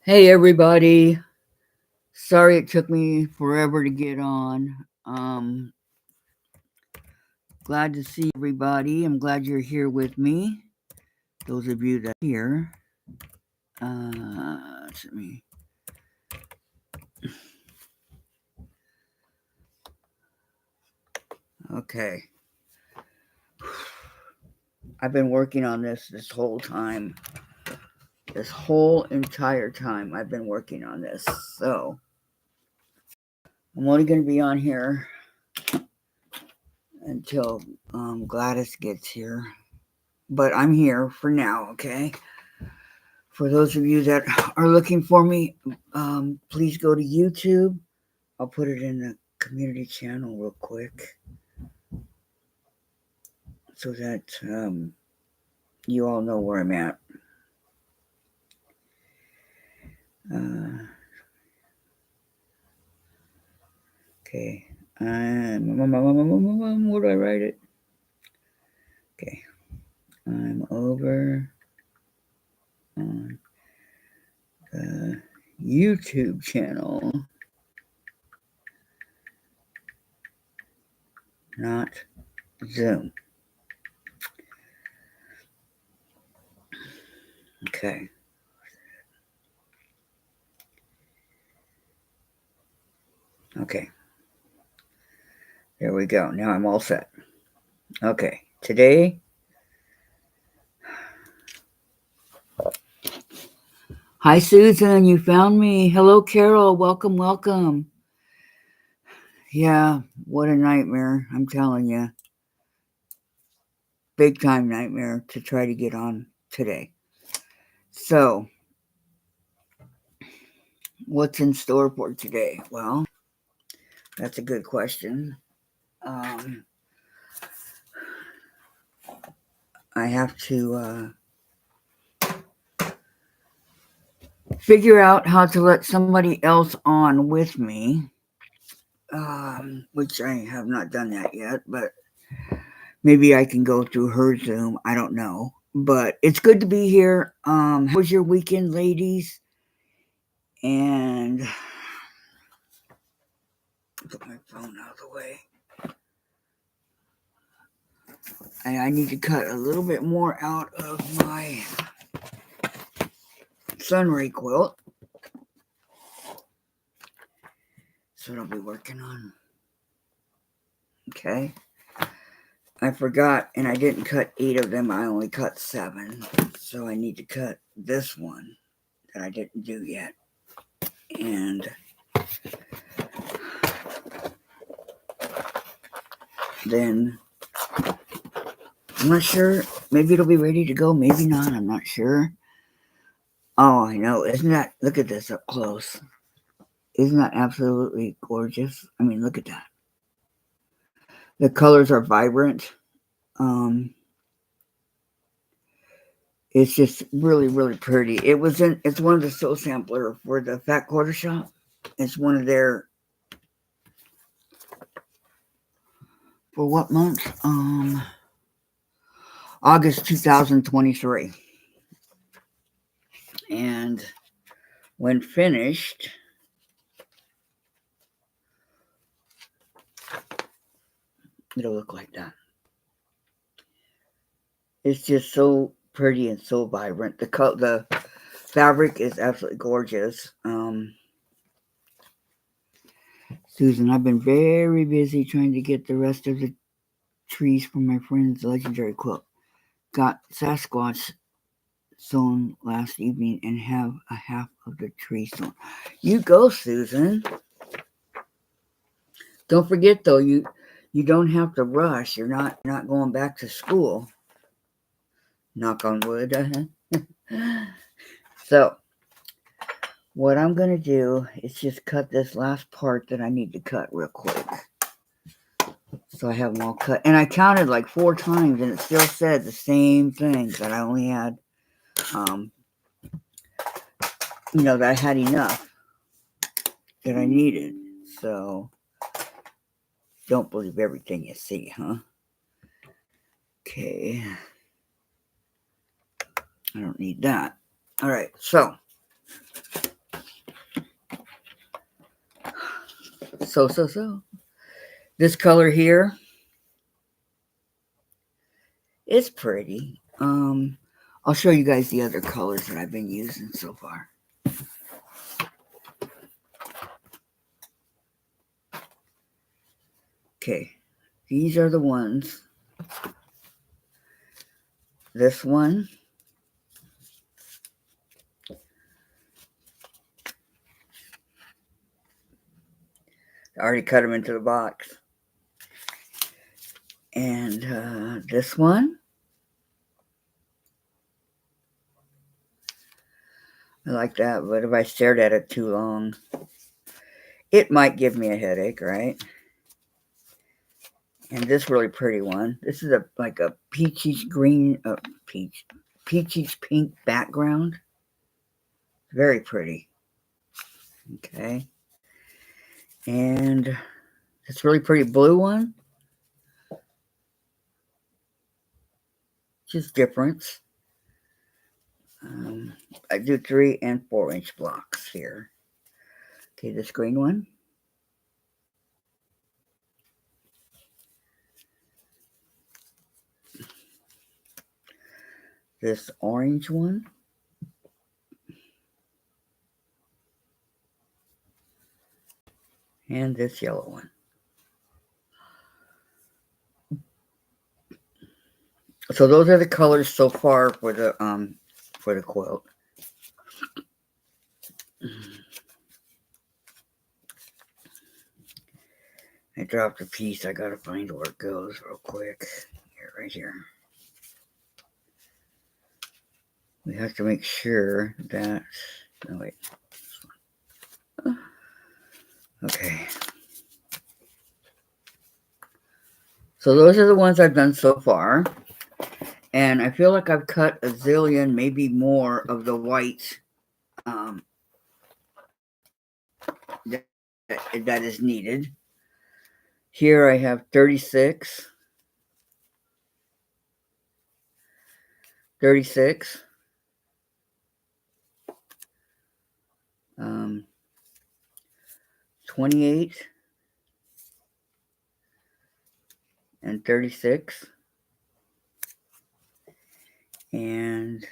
Hey everybody. Sorry it took me forever to get on. Glad to see everybody. I'm glad you're here with me. Those of you that are here. Let me. Okay. I've been working on this whole time. This whole entire time I've been working on this. So I'm only going to be on here until Gladys gets here. But I'm here for now, okay? For those of you that are looking for me, please go to YouTube. I'll put it in the community channel real quick so that you all know where I'm at. Okay. Where do I write it? Okay. I'm over on the YouTube channel, not Zoom. Okay. Okay. There we go. Now I'm all set. Okay. Today, hi Susan, you found me. Hello Carol, welcome, welcome. Yeah, what a nightmare, I'm telling you. Big time nightmare to try to get on today. So, what's in store for today? Well, that's a good question. I have to figure out how to let somebody else on with me, which I have not done that yet, but maybe I can go through her Zoom. I don't know. But it's good to be here. How was your weekend, ladies? And put my phone out of the way. And I need to cut a little bit more out of my sunray quilt. That's what I'll be working on. Okay. I forgot, and I didn't cut 8 of them. I only cut 7. So I need to cut this one that I didn't do yet. And then I'm not sure. Maybe it'll be ready to go. Maybe not. I'm not sure. Oh, I know. Isn't that? Look at this up close. Isn't that absolutely gorgeous? I mean, look at that. The colors are vibrant. It's just really, really pretty. It's one of the soul sampler for the Fat Quarter Shop. It's one of their, for what month? August 2023. And when finished, it'll look like that. It's just so pretty and so vibrant. The fabric is absolutely gorgeous. Susan, I've been very busy trying to get the rest of the trees from my friend's legendary quilt. Got Sasquatch sewn last evening and have a half of the tree sewn. You go, Susan. Don't forget though, you don't have to rush. You're not going back to school. Knock on wood. So what I'm gonna do is just cut this last part that I need to cut real quick. So I have them all cut. And I counted like 4 times and it still said the same thing, that I only had that I had enough that I needed. So don't believe everything you see, huh? Okay. I don't need that. All right, so this color here is pretty. I'll show you guys the other colors that I've been using so far. Okay, these are the ones. This one. I already cut them into the box. And this one. I like that, but if I stared at it too long, it might give me a headache, right? And this really pretty one. This is like a peachish green, peachish pink background. Very pretty. Okay. And this really pretty blue one. Just difference. I do 3 and 4 inch blocks here. Okay, this green one. This orange one. And this yellow one. So those are the colors so far for the quilt. I dropped a piece. I gotta find where it goes real quick. Here, right here. We have to make sure that. No, wait. Okay. So those are the ones I've done so far. And I feel like I've cut a zillion, maybe more, of the white that is needed. Here I have 36. 36. 28. And 36. And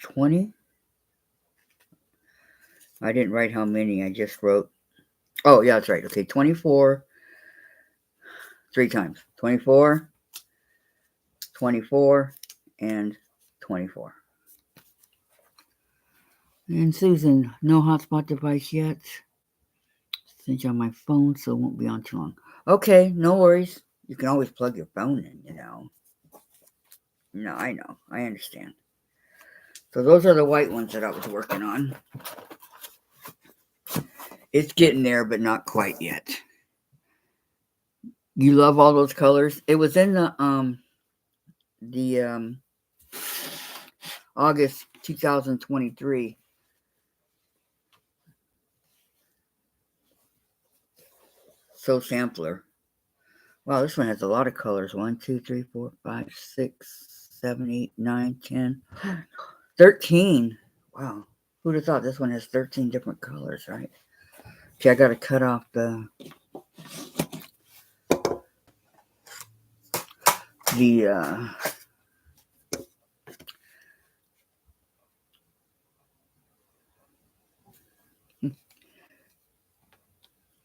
20. I didn't write how many. I just wrote. Oh, yeah, that's right. Okay, 24. 3 times. 24. 24. And 24. And Susan, no hotspot device yet. Since you're on my phone, so it won't be on too long. Okay, no worries. You can always plug your phone in, you know. No, I know. I understand. So those are the white ones that I was working on. It's getting there, but not quite yet. You love all those colors. It was in the August 2023. So sampler. Wow, this one has a lot of colors. 1, 2, 3, 4, 5, 6, 7, 8, 9, 10, 13. Wow. Who'd have thought this one has 13 different colors, right? Okay, I got to cut off the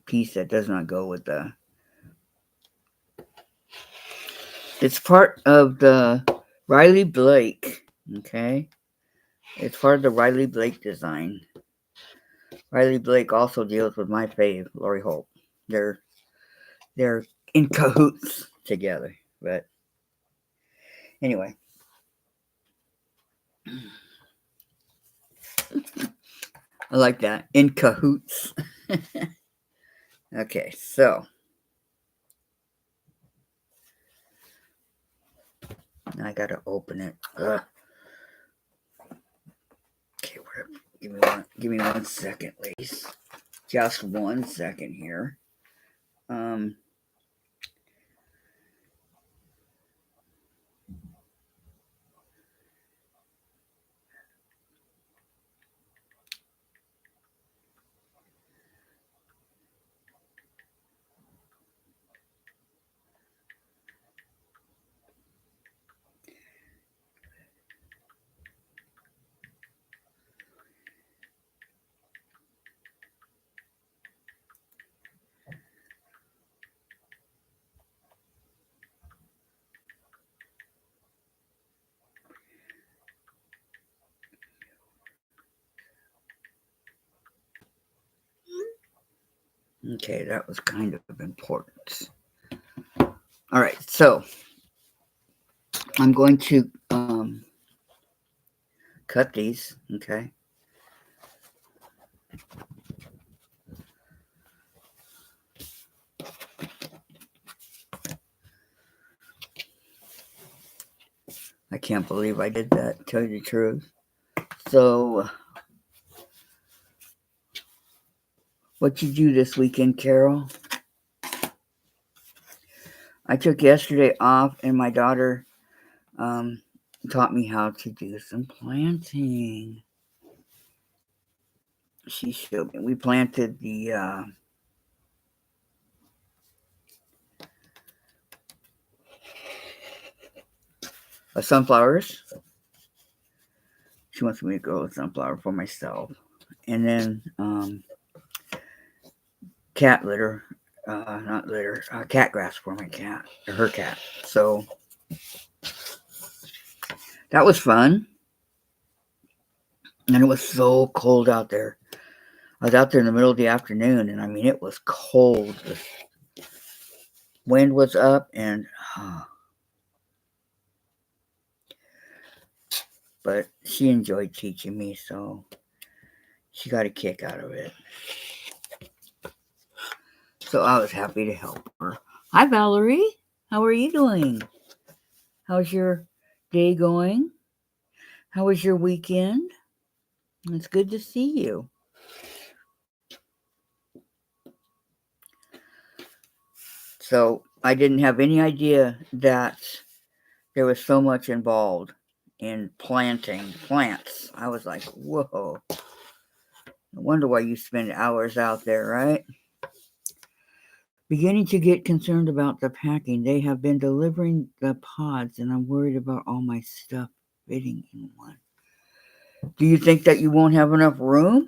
piece that does not go with the. It's part of the Riley Blake. Okay, it's part of the Riley Blake design. Riley Blake also deals with my fave, Lori Holt. They're in cahoots together. But anyway, I like that, in cahoots. Okay, so now I gotta open it. Ugh. Okay, whatever. Give me 1 second, please. Just 1 second here. Okay, that was kind of important. All right, so I'm going to cut these. Okay. I can't believe I did that, tell you the truth. So, what you do this weekend, Carol? I took yesterday off, and my daughter um, taught me how to do some planting. She showed me. We planted the sunflowers. She wants me to grow a sunflower for myself, and then cat litter, not litter, cat grass for my cat, or her cat. So that was fun, and it was so cold out there. I was out there in the middle of the afternoon, and I mean, it was cold. The wind was up, and but she enjoyed teaching me, so she got a kick out of it. So I was happy to help her. Hi, Valerie. How are you doing? How's your day going? How was your weekend? It's good to see you. So I didn't have any idea that there was so much involved in planting plants. I was like, whoa. No wonder why you spend hours out there, right? Beginning to get concerned about the packing. They have been delivering the pods, and I'm worried about all my stuff fitting in one. Do you think that you won't have enough room?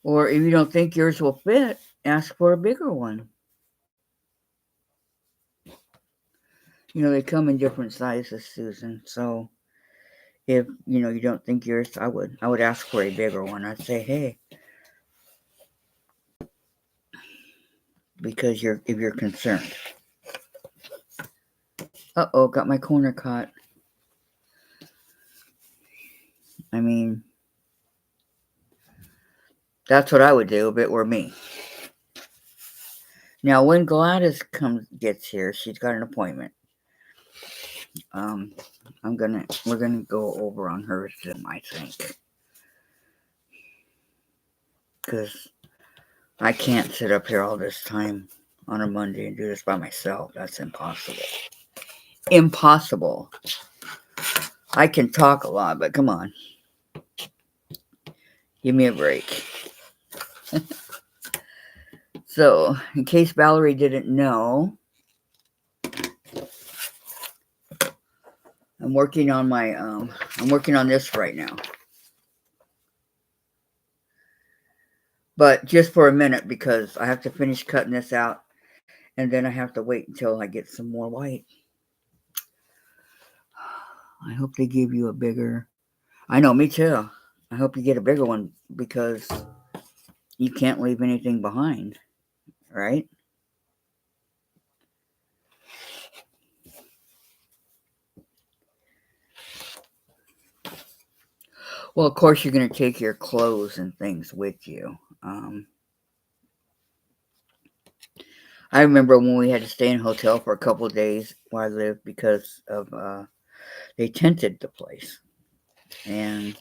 Or if you don't think yours will fit, ask for a bigger one. You know, they come in different sizes, Susan. So if you don't think yours, I would ask for a bigger one. I'd say, hey, because if you're concerned. Uh-oh, got my corner caught. I mean, that's what I would do if it were me. Now, when Gladys gets here, she's got an appointment. We're gonna go over on her Zoom, I think, because I can't sit up here all this time on a Monday and do this by myself. That's impossible. Impossible. I can talk a lot, but come on, give me a break. So, in case Valerie didn't know, I'm working on this right now. But just for a minute, because I have to finish cutting this out, and then I have to wait until I get some more white. I hope they give you a bigger. I know, me too. I hope you get a bigger one, because you can't leave anything behind, right? Well, of course, you're going to take your clothes and things with you. I remember when we had to stay in a hotel for a couple of days where I lived, because of they tented the place, and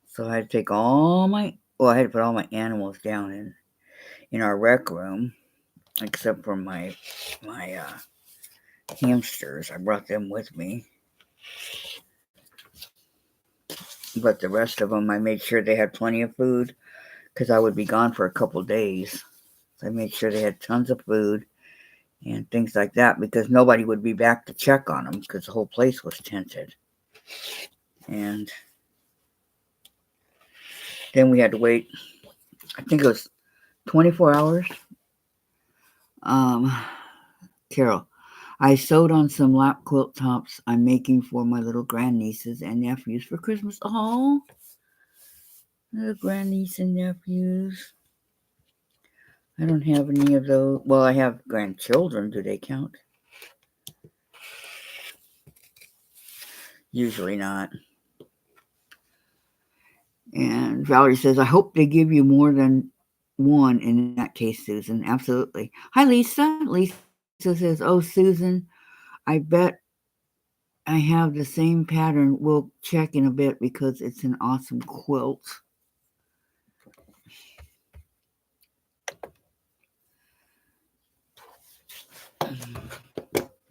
so I had to take I had to put all my animals down in our rec room, except for my hamsters. I brought them with me, but the rest of them, I made sure they had plenty of food, because I would be gone for a couple of days. So I made sure they had tons of food and things like that, because nobody would be back to check on them, because the whole place was tented. And then we had to wait, I think it was 24 hours. Carol, I sewed on some lap quilt tops I'm making for my little grandnieces and nephews for Christmas. Oh, little grandniece and nephews. I don't have any of those. Well, I have grandchildren. Do they count? Usually not. And Valerie says, I hope they give you more than one in that case, Susan. Absolutely. Hi, Lisa. Lisa says, oh, Susan, I bet I have the same pattern. We'll check in a bit because it's an awesome quilt.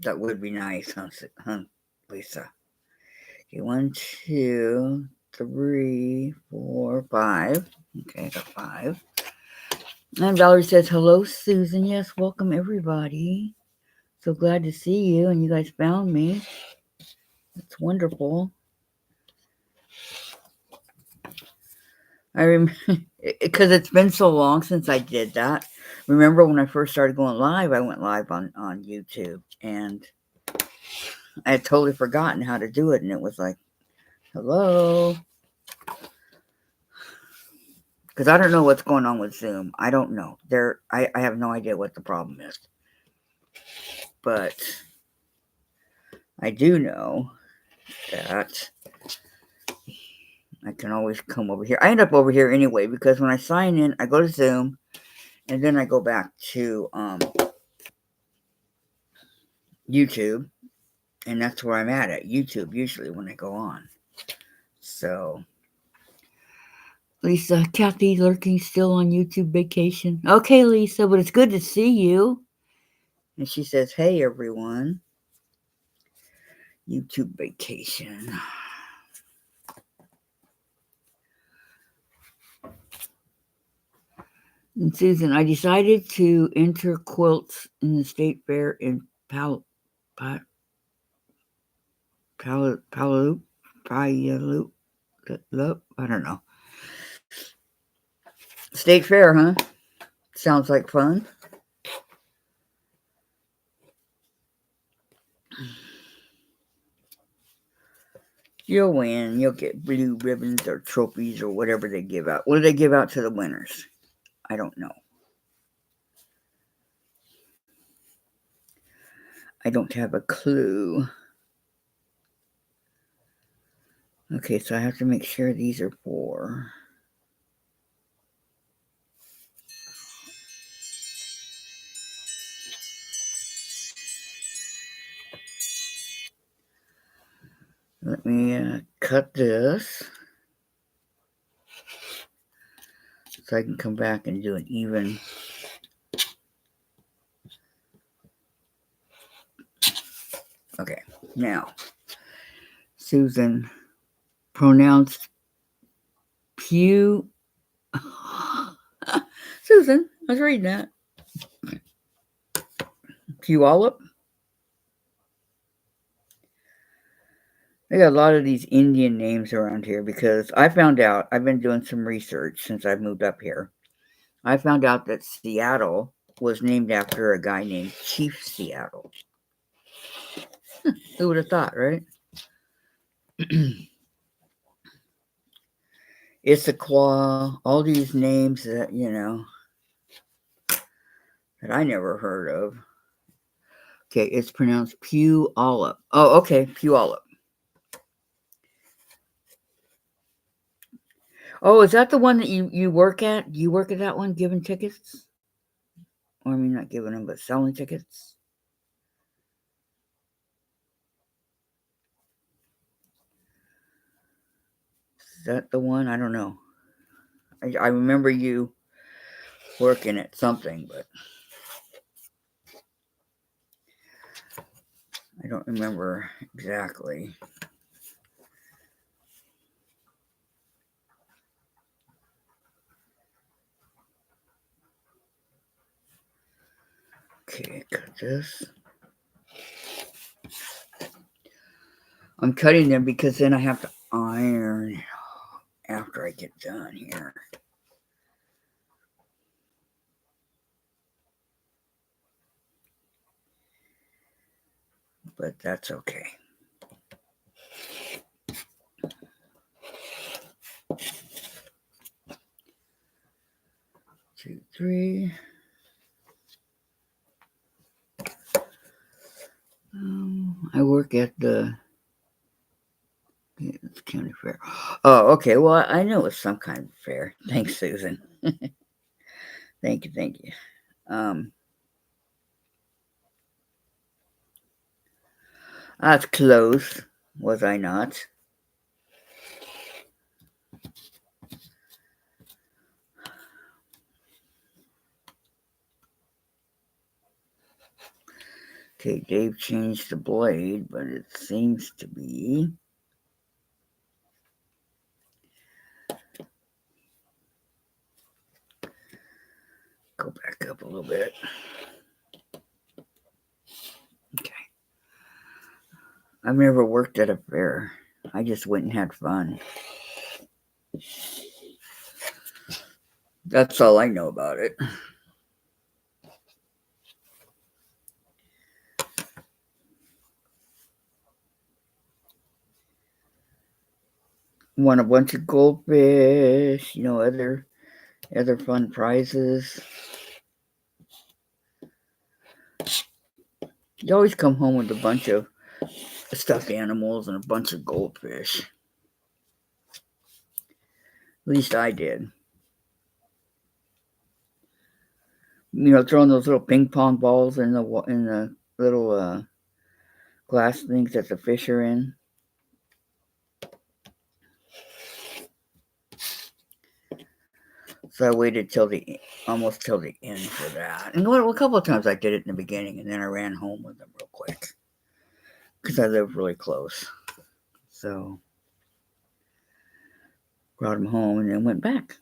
That would be nice, huh, Lisa? Okay, 1, 2, 3, 4, 5. Okay, I got 5. And Valerie says, hello, Susan. Yes, welcome, everybody. So glad to see you, and you guys found me. It's wonderful. I remember, because it's been so long since I did that. Remember when I first started going live, I went live on YouTube, and I had totally forgotten how to do it, and it was like, hello. Because I don't know what's going on with Zoom. I don't know. I have no idea what the problem is. But I do know that I can always come over here. I end up over here anyway because when I sign in, I go to Zoom and then I go back to YouTube, and that's where I'm at YouTube usually when I go on. So, Lisa, Kathy lurking still on YouTube vacation. Okay, Lisa, but it's good to see you. And she says, hey, everyone. YouTube vacation. And Susan, I decided to enter quilts in the state fair in Puyallup, I don't know. State fair, huh? Sounds like fun. You'll win. You'll get blue ribbons or trophies or whatever they give out. What do they give out to the winners? I don't know. I don't have a clue. Okay, so I have to make sure these are for. Let me cut this so I can come back and do an even. Okay, now, Susan pronounced Pew. Susan, I was reading that. Puyallup. They got a lot of these Indian names around here because I found out, I've been doing some research since I moved up here. I found out that Seattle was named after a guy named Chief Seattle. Who would have thought, right? Issaquah, all these names that, that I never heard of. Okay, it's pronounced Puyallup. Oh, okay, Puyallup. Oh, is that the one that you work at? Do you work at that one, giving tickets? Or I mean, not giving them, but selling tickets? Is that the one? I don't know. I remember you working at something, but I don't remember exactly. Okay, cut this. I'm cutting them because then I have to iron after I get done here. but that's okay. Two, three. I work at the county fair. Oh, okay. Well, I know it's some kind of fair. Thanks, Susan. Thank you. I was close, was I not? Okay, Dave changed the blade, but it seems to be. Go back up a little bit. Okay. I've never worked at a fair. I just went and had fun. That's all I know about it. Won a bunch of goldfish, other fun prizes. You always come home with a bunch of stuffed animals and a bunch of goldfish. At least I did. Throwing those little ping pong balls in the little glass things that the fish are in. So I waited almost till the end for that. And a couple of times I did it in the beginning, and then I ran home with them real quick because I live really close. So brought them home and then went back.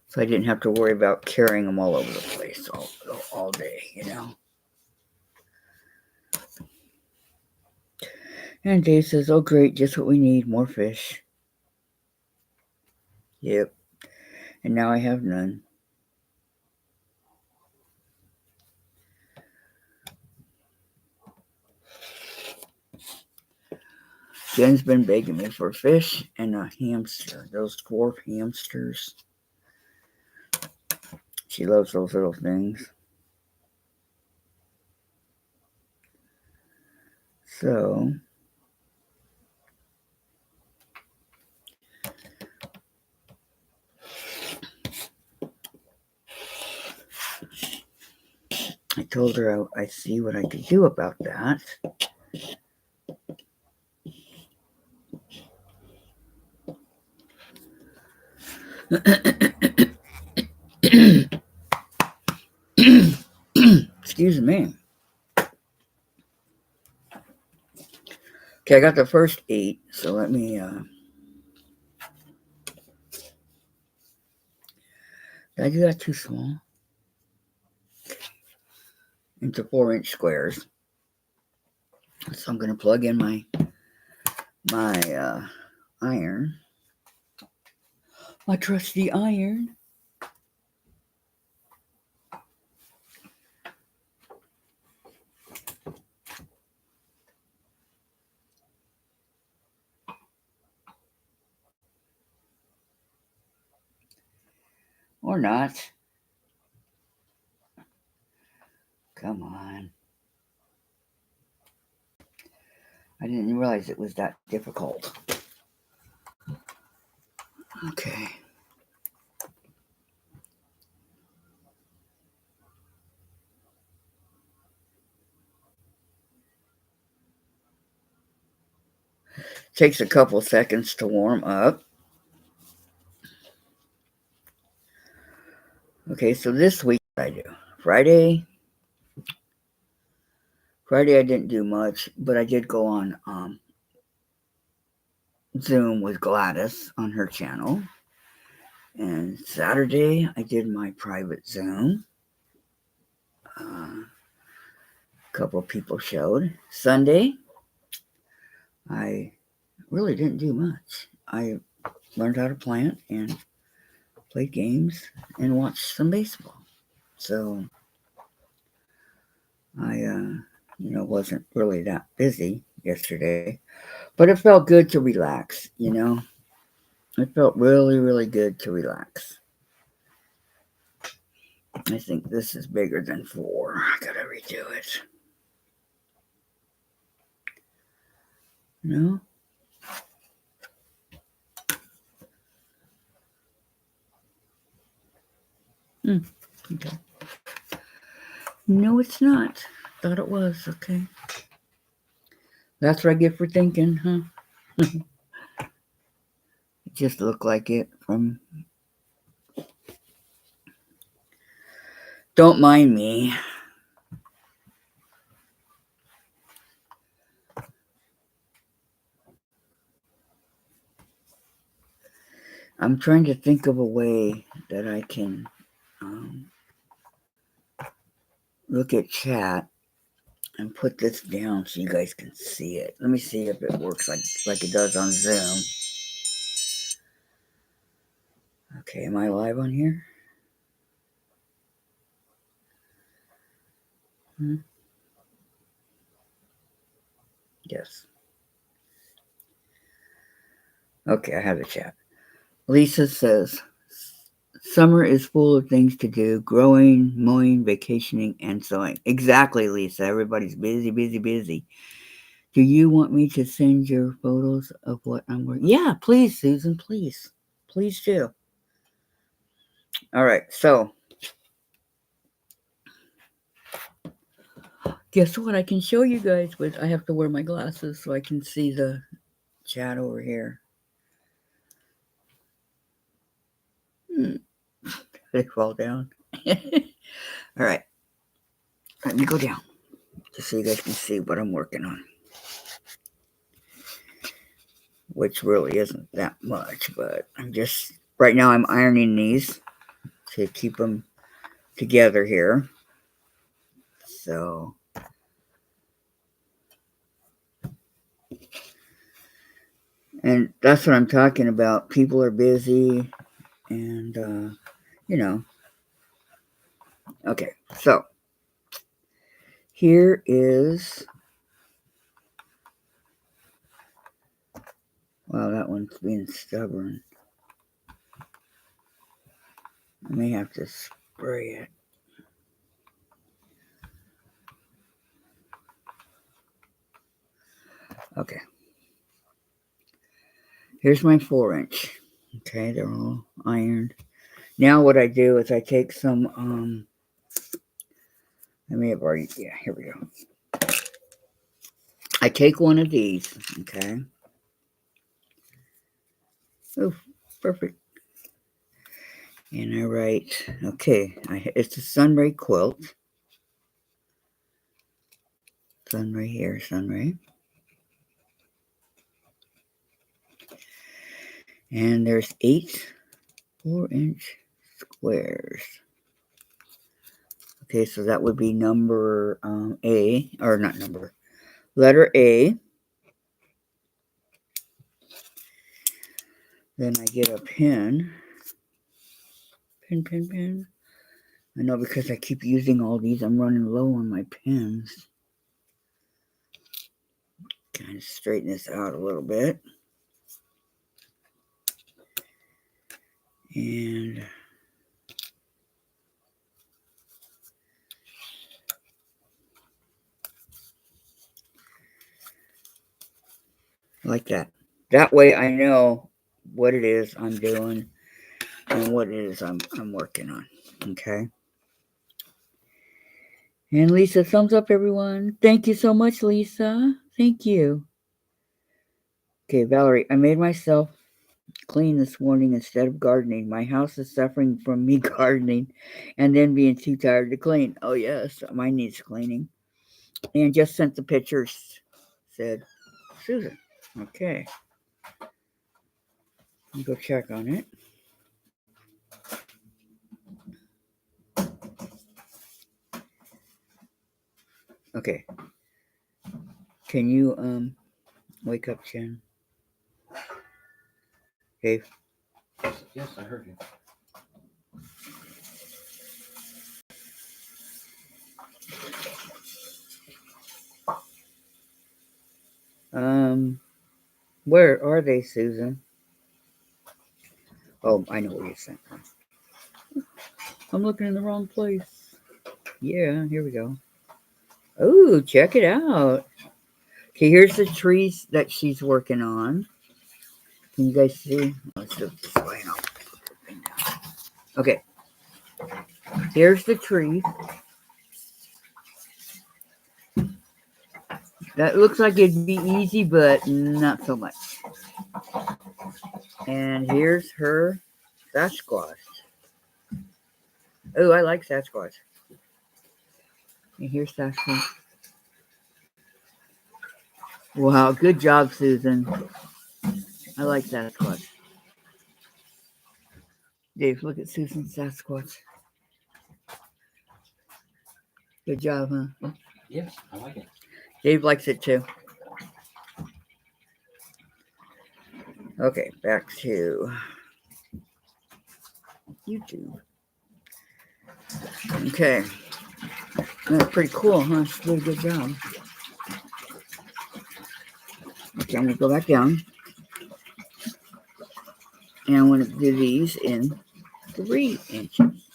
So I didn't have to worry about carrying them all over the place all day, And Dave says, "Oh, great, just what we need, more fish." Yep. And now I have none. Jen's been begging me for fish and a hamster, those dwarf hamsters. She loves those little things. So I told her I see what I could do about that. Excuse me. Okay, I got the first 8, so let me did I do that too small? Into 4-inch squares. So I'm gonna plug in my iron. My trusty iron. Or not. Come on. I didn't realize it was that difficult. Okay. Takes a couple seconds to warm up. Okay, so this week what I do. Friday I didn't do much, but I did go on Zoom with Gladys on her channel. And Saturday I did my private Zoom. A couple of people showed. Sunday I really didn't do much. I learned how to plant and played games and watched some baseball. So I wasn't really that busy yesterday, but it felt good to relax. It felt really, really good to relax. I think this is bigger than 4. I gotta redo it. No? Okay. No, it's not. Thought it was. Okay. That's what I get for thinking, huh? It just looked like it from. Don't mind me. I'm trying to think of a way that I can look at chat and put this down so you guys can see it. Let me see if it works like it does on Zoom. Okay, am I live on here? Yes. Okay, I have the chat. Lisa says, summer is full of things to do: growing, mowing, vacationing, and sewing. Exactly, Lisa. Everybody's busy, busy, busy. Do you want me to send your photos of what I'm working? Yeah, please, Susan, please. Please do. All right, so guess what? I can show you guys, but I have to wear my glasses so I can see the chat over here. They fall down. All right, let me go down just so you guys can see what I'm working on, which really isn't that much, but right now I'm ironing these to keep them together here. So and that's what I'm talking about. People are busy, and okay, so here is, wow, that one's being stubborn. I may have to spray it. Okay, here's my 4-inch. Okay, they're all ironed. Now what I do is I take some I may have already, yeah, here we go. I take one of these, okay. Oh, perfect. And I write, okay, it's a Sunray quilt. Sunray here, Sunray. And there's 8 4-inch squares. Okay, so that would be number A, or not number, letter A. Then I get a pen. Pen. I know, because I keep using all these, I'm running low on my pens. Kind of straighten this out a little bit. And like that. That way I know what it is I'm doing and what it is I'm working on. Okay. And Lisa, thumbs up, everyone. Thank you so much, Lisa. Thank you. Okay, Valerie, I made myself clean this morning instead of gardening. My house is suffering from me gardening and then being too tired to clean. Oh, yes, mine needs cleaning. And just sent the pictures, said Susan. Okay. Let me go check on it. Okay. Can you wake up, Jen? Dave? Yes, I heard you. Where are they, Susan? Oh, I know where you sent them. I'm looking in the wrong place. Yeah, here we go. Oh, check it out. Okay, here's the trees that she's working on. Can you guys see? Let's do it this way and I'll put the thing down. Okay, here's the trees. That looks like it'd be easy, but not so much. And here's her Sasquatch. Oh, I like Sasquatch. And here's Sasquatch. Wow, good job, Susan. I like Sasquatch. Dave, look at Susan's Sasquatch. Good job, huh? Yes, I like it. Dave likes it too. Okay, back to YouTube. Okay. That's pretty cool, huh? She did a good job. Okay, I'm going to go back down. And I want to do these in 3 inches.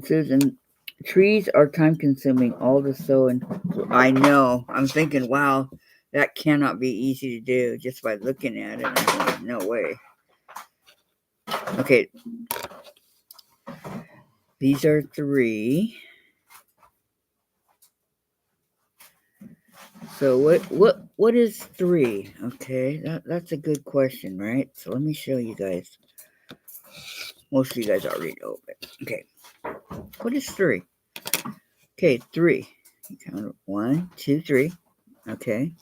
Susan, trees are time consuming. All the sewing. I know. I'm thinking, wow, that cannot be easy to do just by looking at it. I'm like, no way. Okay. These are 3. So what is 3? Okay, that's a good question, right? So let me show you guys. Most of you guys already know it. Okay, what is 3? Okay, 3. Count it. 1, 2, 3. Okay,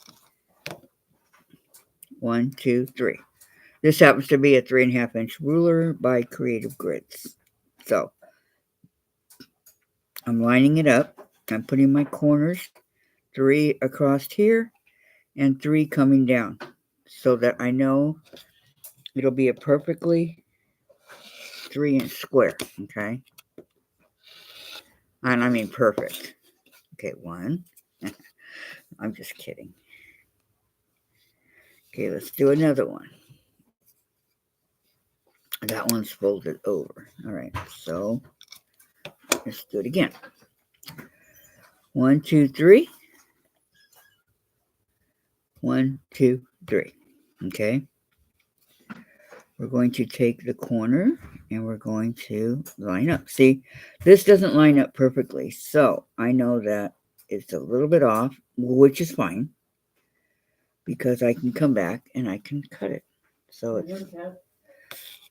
1, 2, 3. This happens to be a 3.5 inch ruler by Creative Grids. So I'm lining it up. I'm putting my corners, 3 across here, and 3 coming down, so that I know it'll be a perfectly 3-inch square. Okay, and I mean perfect. Okay, 1. I'm just kidding. Okay, let's do another one. That one's folded over. All right, so let's do it again. 1, 2, 3. 1, 2, 3. Okay. We're going to take the corner and we're going to line up. See, this doesn't line up perfectly, so I know that it's a little bit off, which is fine, because I can come back and I can cut it. So it's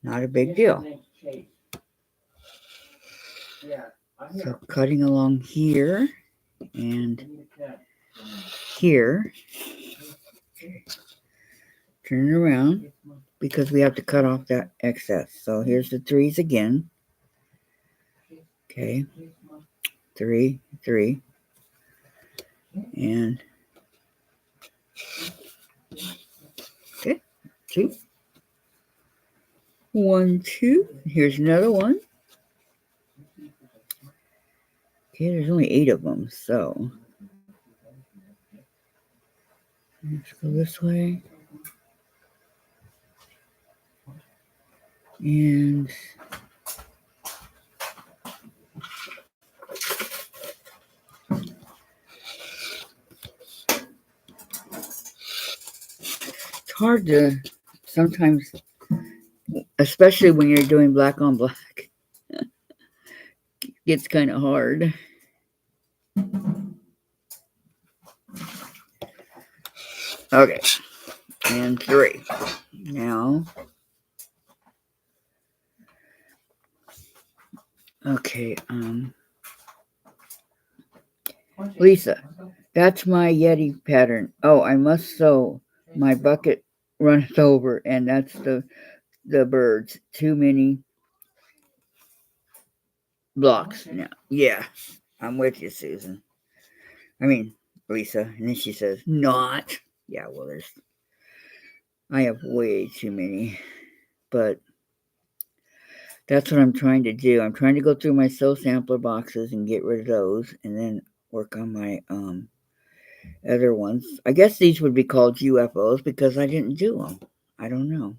not a big deal. So cutting along here and here. Turn it around because we have to cut off that excess. So here's the 3s again. Okay. 3, 3. And okay, 2. 1, 2. Here's another one. Okay, there's only 8 of them, so let's go this way. And it's hard to sometimes, especially when you're doing black on black, gets kind of hard. Okay, and 3. Now, okay, Lisa, that's my Yeti pattern. Oh, I must sew. My bucket runneth over, and that's the birds. Too many blocks now. Yeah, I'm with you, Susan. I mean, Lisa. And then she says, not. Yeah, well, I have way too many. But that's what I'm trying to do. I'm trying to go through my sew sampler boxes and get rid of those, and then work on my other ones. I guess these would be called UFOs because I didn't do them. I don't know.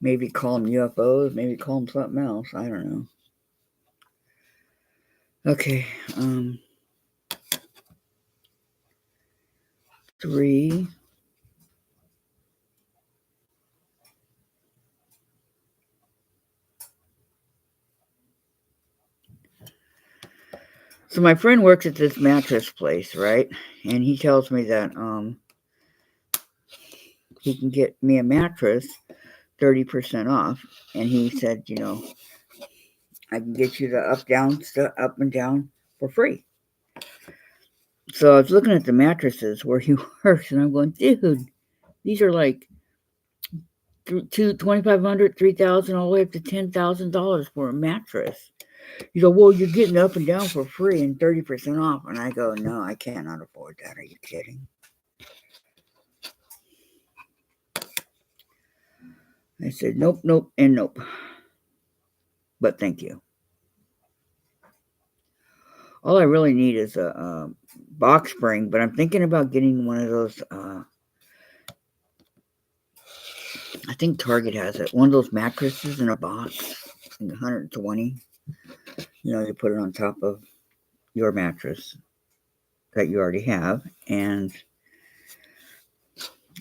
Maybe call them UFOs, maybe call them something else. I don't know. Okay, 3. So my friend works at this mattress place, right? And he tells me that he can get me a mattress 30% off. And he said, I can get you the up and down for free. So I was looking at the mattresses where he works, and I'm going, dude, these are like $2,500, $3,000, all the way up to $10,000 for a mattress. You go, well, you're getting up and down for free and 30% off. And I go, no, I cannot afford that. Are you kidding? I said, nope, nope, and nope. But thank you. All I really need is a box spring, but I'm thinking about getting one of those. I think Target has it. One of those mattresses in a box, like 120. You put it on top of your mattress that you already have, and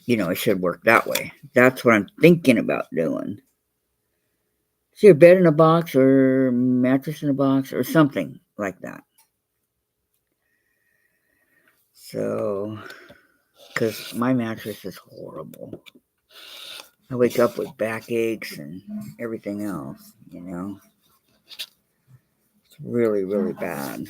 it should work that way. That's what I'm thinking about doing. See, a bed in a box or mattress in a box or something like that. So, because my mattress is horrible. I wake up with backaches and everything else, It's really, really bad.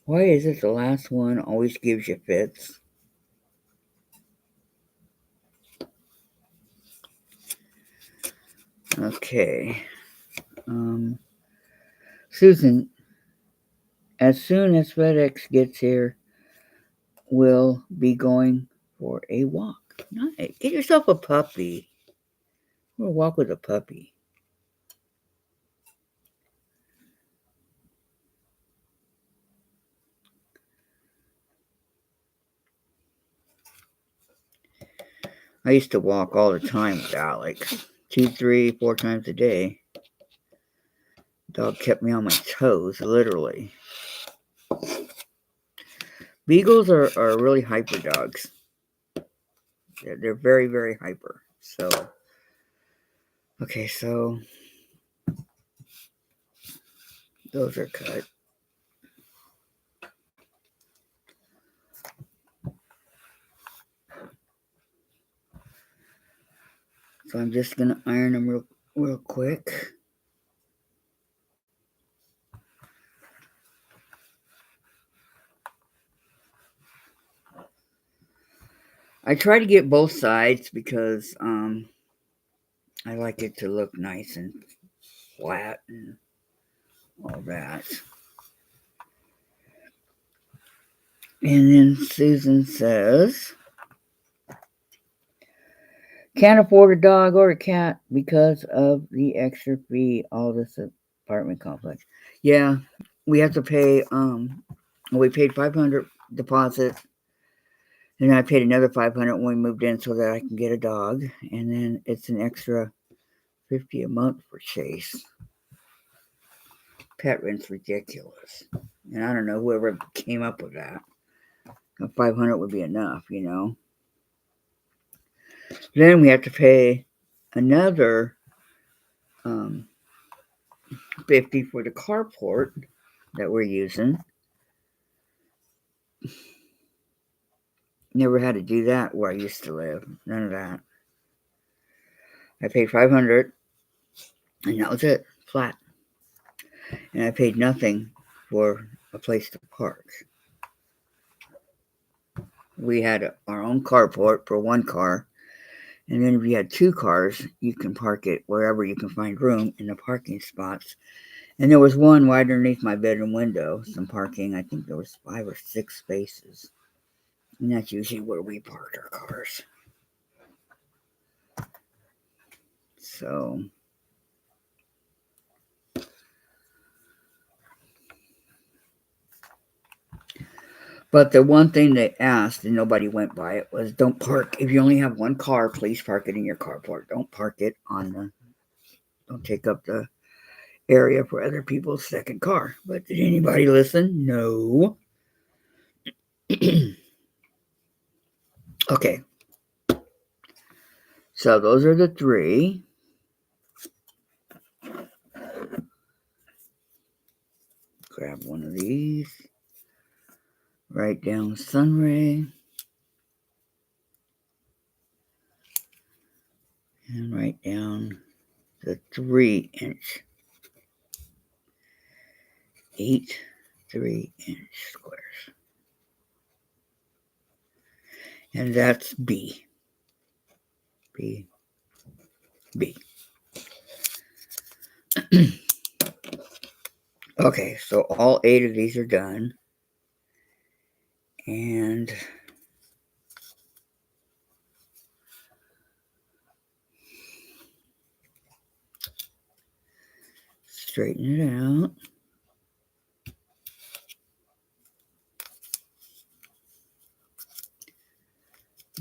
Why is it the last one always gives you fits? Okay. Susan, as soon as FedEx gets here, we'll be going for a walk. Nice. Get yourself a puppy. We'll walk with a puppy. I used to walk all the time with Alex. 2, 3, 4 times a day. Dog kept me on my toes, literally. Beagles are really hyper dogs. They're very, very hyper. So, okay, so those are cut. So I'm just going to iron them real quick. I try to get both sides because I like it to look nice and flat and all that. And then Susan says, can't afford a dog or a cat because of the extra fee, all this apartment complex. Yeah, we have to pay, we paid $500 deposit, and I paid another $500 when we moved in so that I can get a dog, and then it's an extra $50 a month for Chase. Pet rent's ridiculous. And I don't know whoever came up with that. $500 would be enough, Then we have to pay another $50 for the carport that we're using. Never had to do that where I used to live. None of that. I paid $500, and that was it, flat. And I paid nothing for a place to park. We had our own carport for one car, and then if you had 2 cars, you can park it wherever you can find room in the parking spots. And there was one right underneath my bedroom window, some parking. I think there was 5 or 6 spaces. And that's usually where we park our cars. So, but the one thing they asked and nobody went by it was don't park. If you only have one car, please park it in your carport. Don't park it on the, don't take up the area for other people's second car. But did anybody listen? No. Okay. So those are the three. Grab one of these. Write down Sunray. And write down the 3-inch. 8 3-inch squares. And that's B. B. B. Okay, so all 8 of these are done. And straighten it out.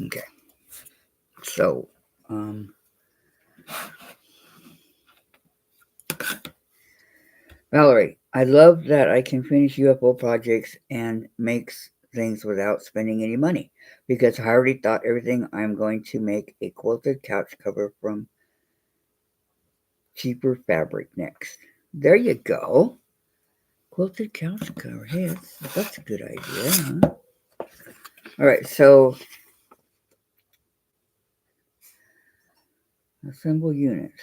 Okay. So, Valerie, I love that I can finish UFO projects and makes things without spending any money because I already thought everything. I'm going to make a quilted couch cover from cheaper fabric next. There you go. Quilted couch cover. Hey, that's a good idea, huh? All right, so assemble units.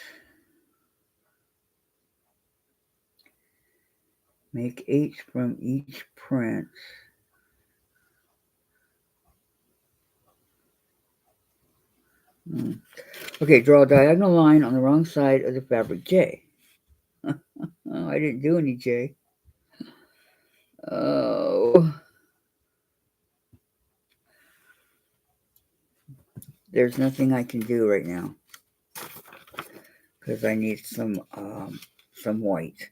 Make H from each print. Okay, draw a diagonal line on the wrong side of the fabric J. Oh, I didn't do any J. Oh. There's nothing I can do right now because I need some white.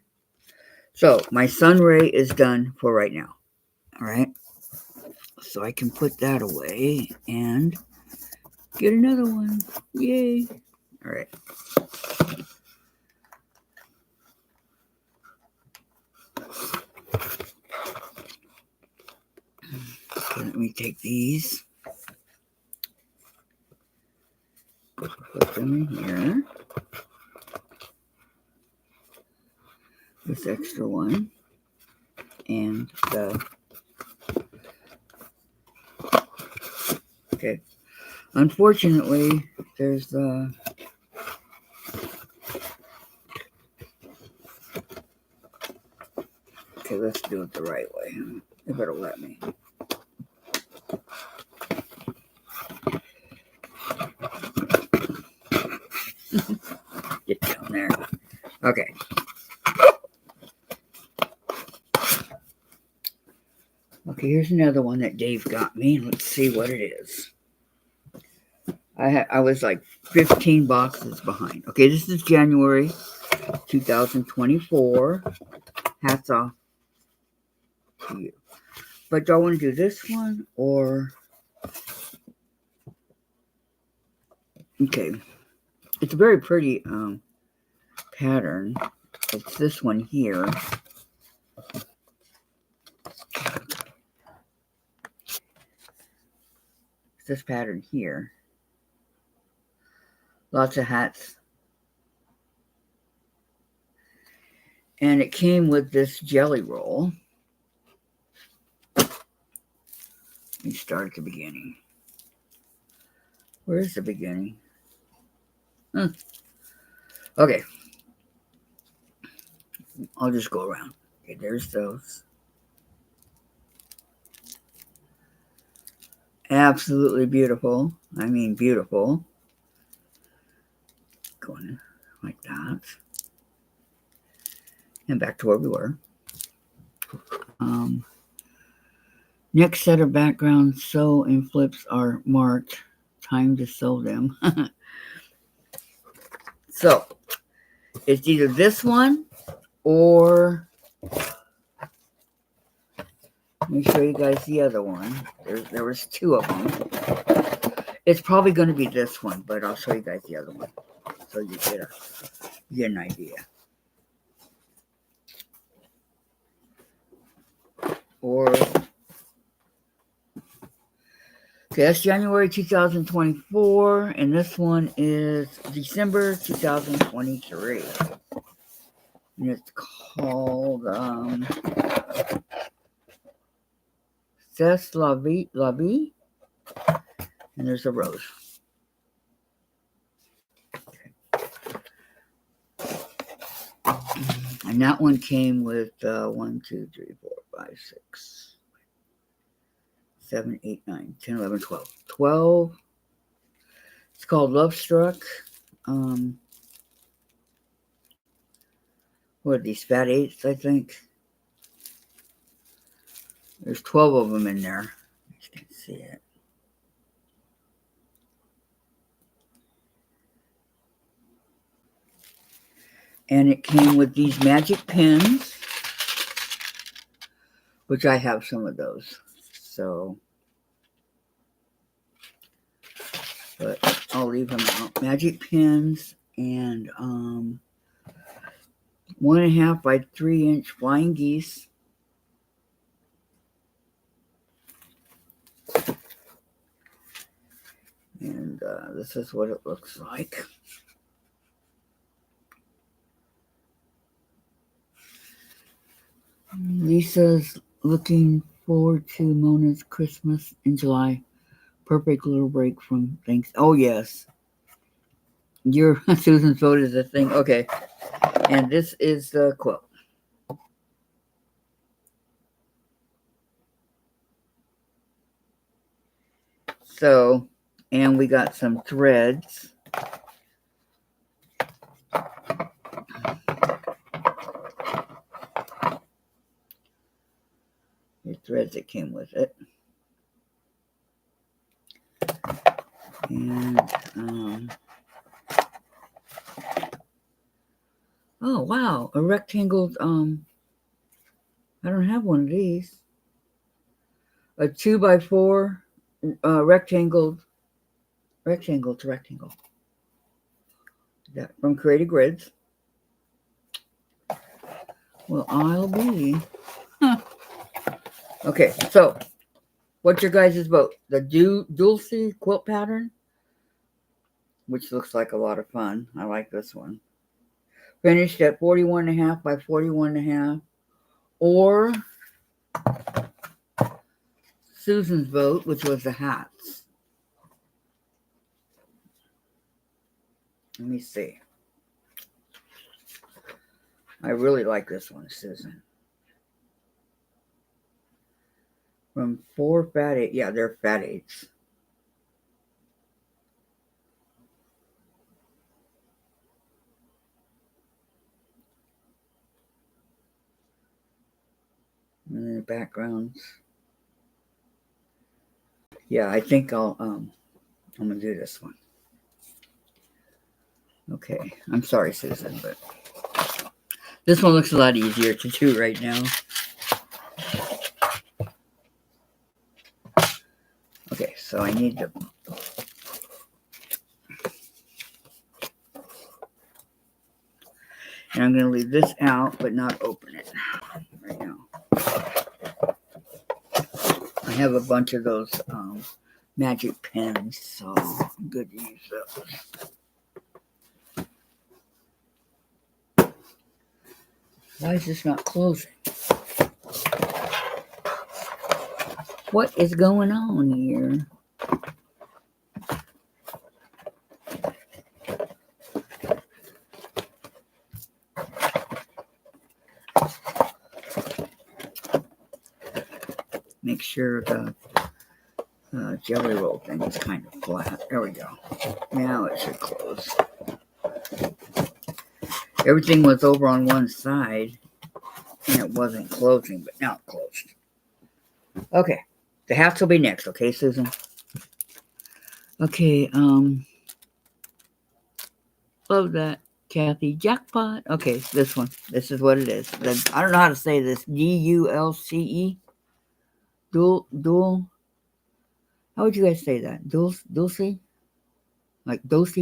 So my sun ray is done for right now. All right. So I can put that away and get another one. Yay. All right. So let me take these. Put them in here. This extra one. And the... Okay. Unfortunately, there's the... Okay, let's do it the right way. They better let me. Get down there. Okay. Okay, here's another one that Dave got me. Let's see what it is. I was like 15 boxes behind. Okay, this is January 2024. Hats off to you. But do I want to do this one or... Okay. It's a very pretty pattern. It's this one here. It's this pattern here. Lots of hats. And it came with this jelly roll. Let me start at the beginning. Where is the beginning? Okay. I'll just go around. Okay, there's those. Absolutely beautiful. I mean, beautiful. Going like that. And back to where we were. Next set of background sew and flips are marked. Time to sew them. So it's either this one or let me show you guys the other one. There was two of them. It's probably going to be this one, but I'll show you guys the other one so you get an idea. Or okay, that's January 2024, and this one is December 2023. And it's called C'est la vie, and there's a rose. And that one came with 1, 2, 3, 4, 5, 6, 7, 8, 9, 10, 11, 12. 12. It's called Love Struck. What are these, Fat Eights, I think? There's 12 of them in there. You can see it. And it came with these magic pins, which I have some of those. So, but I'll leave them out. Magic pins and 1.5 by 3 inch flying geese. And this is what it looks like. Lisa's looking forward to Mona's Christmas in July. Perfect little break from things. Oh, yes. Your Susan's vote is a thing. Okay. And this is the quote. So, and we got some threads. The threads that came with it. And, oh, wow. A rectangle, I don't have one of these. A 2 by 4 rectangle to rectangle. That from Creative Grids. Well, I'll be. Okay, so what's your guys' vote? The Dulce quilt pattern, which looks like a lot of fun. I like this one. Finished at 41.5 by 41.5. Or Susan's vote, which was the hats. Let me see. I really like this one, Susan. From 4 Fat 8. Yeah, they're Fat 8s. And then the backgrounds. Yeah, I think I'm gonna do this one. Okay, I'm sorry, Susan, but this one looks a lot easier to do right now. Okay, so I need to. And I'm going to leave this out, but not open it right now. I have a bunch of those magic pens, so I'm good to use those. Why is this not closing? What is going on here? Make sure the jelly roll thing is kind of flat. There we go. Now it should close. Everything was over on one side and it wasn't closing, but now it closed. Okay. The hats will be next, okay, Susan? Okay, love that. Kathy, jackpot. Okay, this one. This is what it is. I don't know how to say this. Dulce. Dual. How would you guys say that? Dulce? Like dulce?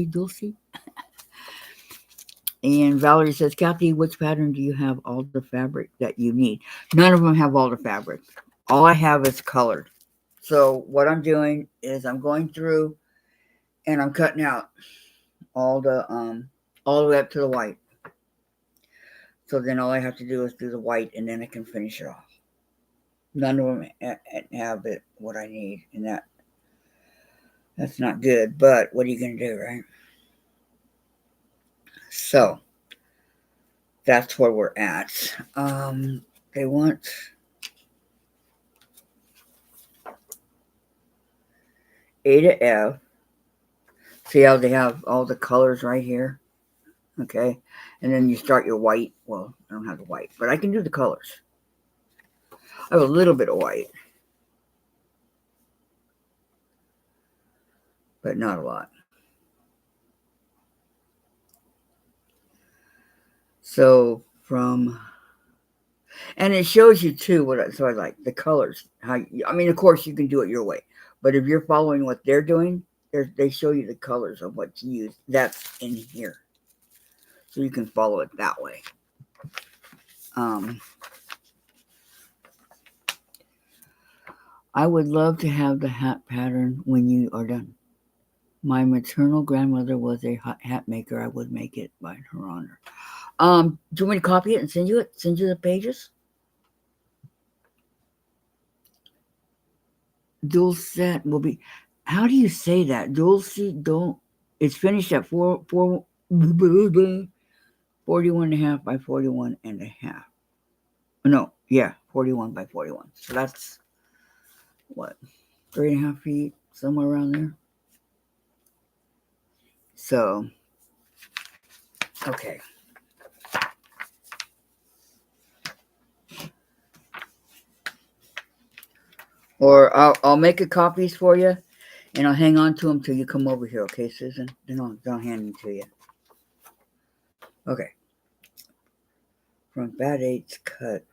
And Valerie says, Kathy, which pattern do you have all the fabric that you need? None of them have all the fabric. All I have is colored. So what I'm doing is I'm going through and I'm cutting out all the way up to the white. So then all I have to do is do the white and then I can finish it off. None of them have it what I need, and that's not good. But what are you gonna do, right? So that's where we're at. They want A to F. See how they have all the colors right here? Okay. And then you start your white. Well, I don't have the white, but I can do the colors. I have a little bit of white, but not a lot. So and it shows you too so I like the colors. I mean, of course you can do it your way, but if you're following what they're doing, they show you the colors of what to use. That's in here, so you can follow it that way. I would love to have the hat pattern when you are done. My maternal grandmother was a hat maker. I would make it by her honor. Do you want me to copy it and send you it? Send you the pages? Dual set will be. How do you say that? It's finished at 41 and a half by 41 and a half. No, yeah, 41 by 41. So that's what, 3.5 feet, somewhere around there. So, okay. Or I'll make a copies for you, and I'll hang on to them till you come over here, okay, Susan? Then I'll hand them to you. Okay. From Fat Eights cut.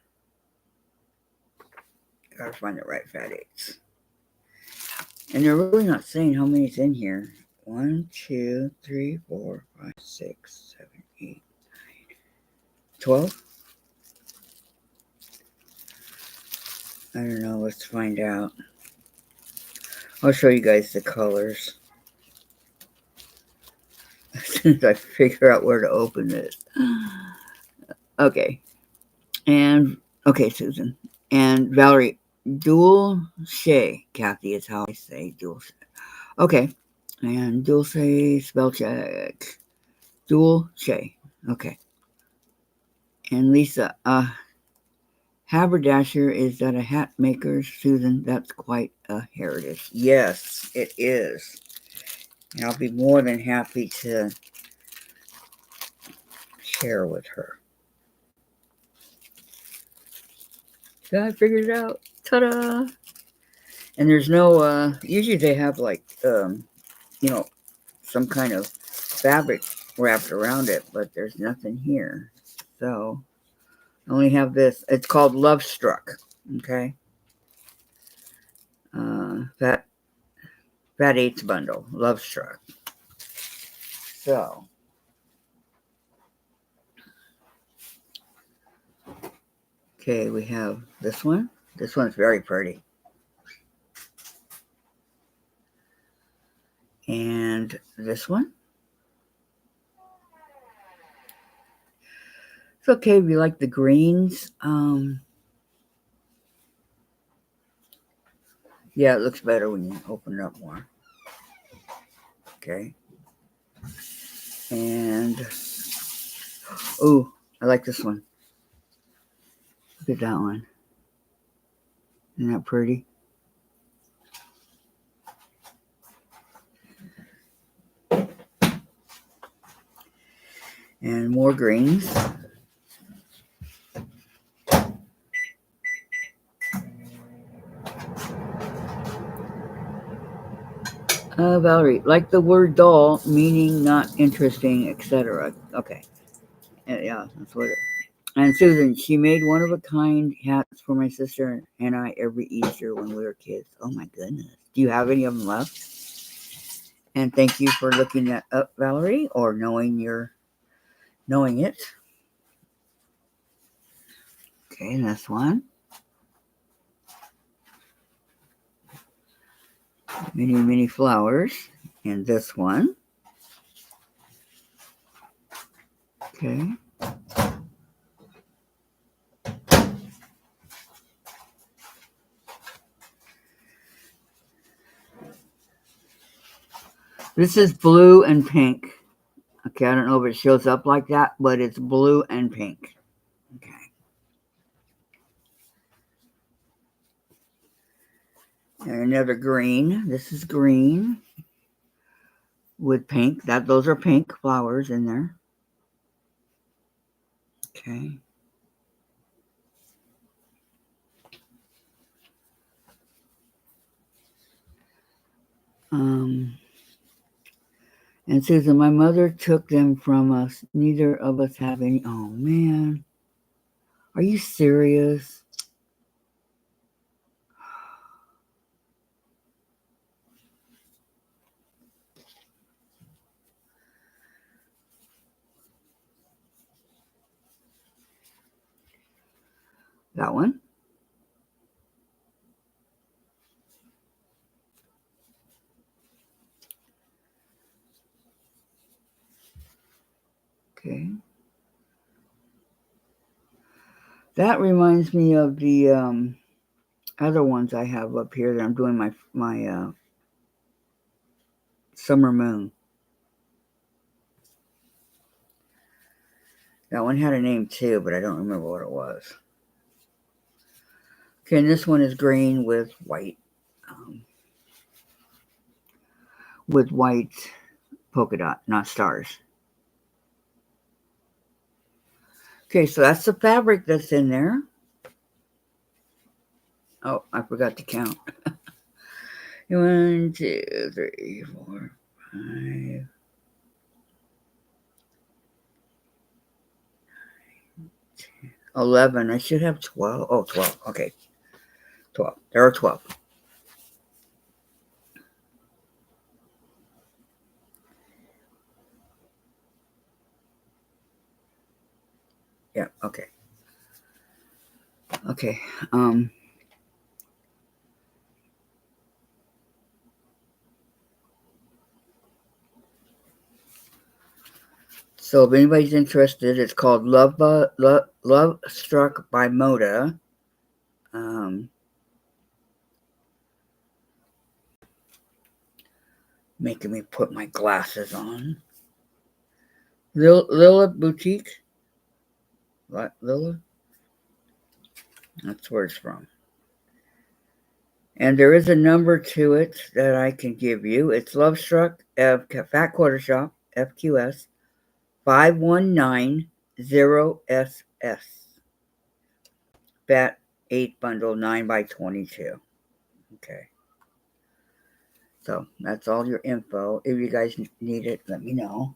Gotta find the right Fat Eights. And they're really not saying how many's in here. 1, 2, 3, 4, 5, 6, 7, 8, 9, 12. I don't know. Let's find out. I'll show you guys the colors as soon as I figure out where to open it. Okay. And, okay, Susan. And Valerie, Dulce, Kathy is how I say Dulce. Okay. And Dulce, spell check. Dulce. Okay. And Lisa, haberdasher, is that a hat maker? Susan, that's quite a heritage. Yes, it is. And I'll be more than happy to share with her. So I figured it out. Ta-da! And there's no, usually they have like, some kind of fabric wrapped around it, but there's nothing here. So I only have this. It's called Love Struck. Okay. Fat Eights bundle, Love Struck. So okay, we have this one. This one's very pretty. And this one. It's okay if you like the greens. Yeah, it looks better when you open it up more. Okay. And, oh, I like this one. Look at that one. Isn't that pretty? And more greens. Valerie, like the word dull, meaning not interesting, etc. Okay. Yeah, that's what it. And Susan, she made one of a kind hats for my sister and I every Easter when we were kids. Oh my goodness. Do you have any of them left? And thank you for looking that up, Valerie, or knowing it. Okay, that's one. Many flowers. And this one. Okay. This is blue and pink. Okay, I don't know if it shows up like that, but it's blue and pink. Okay. And another green. This is green with pink. Those are pink flowers in there. Okay. And Susan, my mother took them from us. Neither of us have any. Oh man, are you serious? That one. Okay. That reminds me of the other ones I have up here that I'm doing my summer moon. That one had a name too, but I don't remember what it was. Okay, and this one is green with white polka dot, not stars. Okay, so that's the fabric that's in there. Oh, I forgot to count. 1, 2, 3, 4, 5. 11. I should have 12. Oh, 12. Okay. 12. There are 12. Yeah, okay. Okay. So if anybody's interested, it's called Love Struck by Moda. Making me put my glasses on. Lila Boutique. What? Lila? That's where it's from. And there is a number to it that I can give you. It's Love Struck Fat Quarter Shop, FQS, 5190SS. Fat 8 bundle, 9x22. Okay. So that's all your info. If you guys need it, let me know.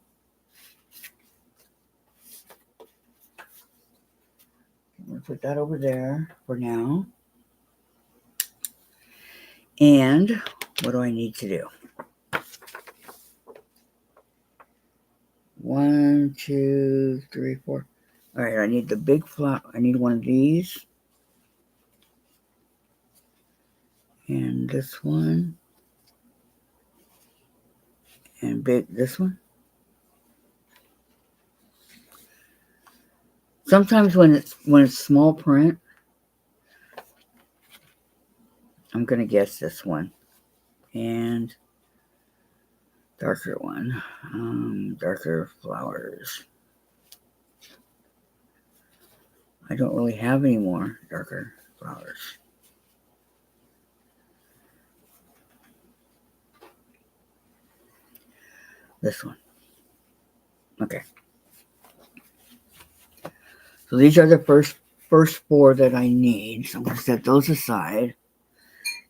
I'm going to put that over there for now. And what do I need to do? 1, 2, 3, 4. All right, I need the big flower. I need one of these. And this one. And this one. Sometimes when it's small print, I'm gonna guess this one. And darker one. Darker flowers. I don't really have any more darker flowers. This one. Okay. So these are the first 4 that I need. So I'm going to set those aside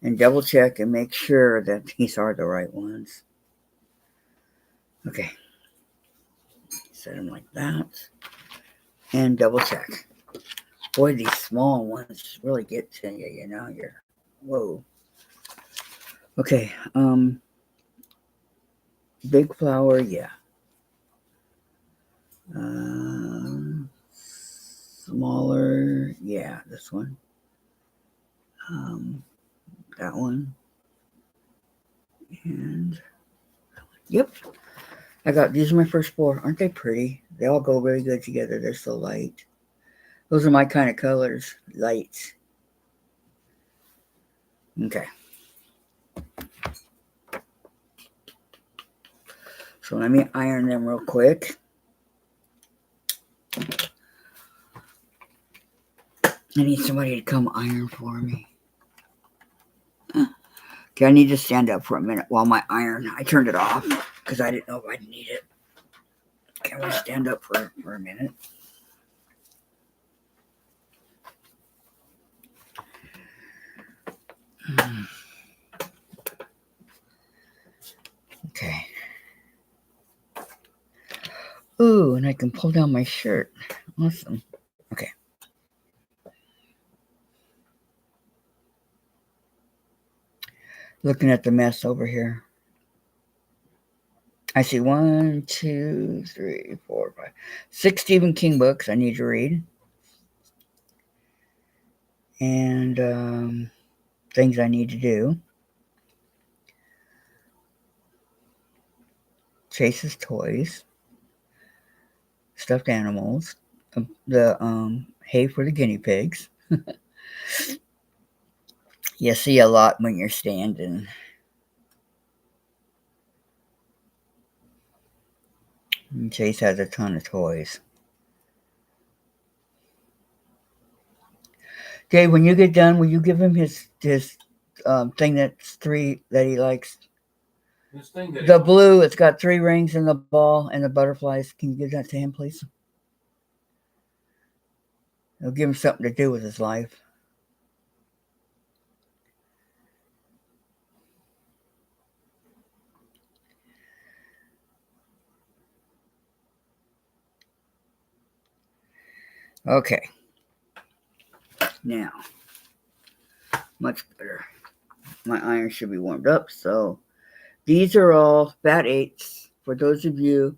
and double check and make sure that these are the right ones. Okay. Set them like that. And double check. Boy, these small ones really get to you, you know. You're, whoa. Okay. Big flower, yeah. Smaller, yeah, this one. That one. And, yep. These are my first 4. Aren't they pretty? They all go very good together. They're so light. Those are my kind of colors. Lights. Okay. So let me iron them real quick. I need somebody to come iron for me. Okay, I need to stand up for a minute while my iron. I turned it off because I didn't know if I'd need it. Can we stand up for a minute? Okay. Ooh, and I can pull down my shirt. Awesome. Okay. Looking at the mess over here. I see 1, 2, 3, 4, 5, 6 Stephen King books I need to read. And things I need to do. Chase's toys. Stuffed animals. The hay for the guinea pigs. You see a lot when you're standing. And Chase has a ton of toys. Okay, when you get done, will you give him his thing that's 3 that he likes? This thing that The blue, it's got 3 rings and the ball and the butterflies. Can you give that to him, please? It'll give him something to do with his life. Okay. Now, much better. My iron should be warmed up. So these are all VAT 8s. For those of you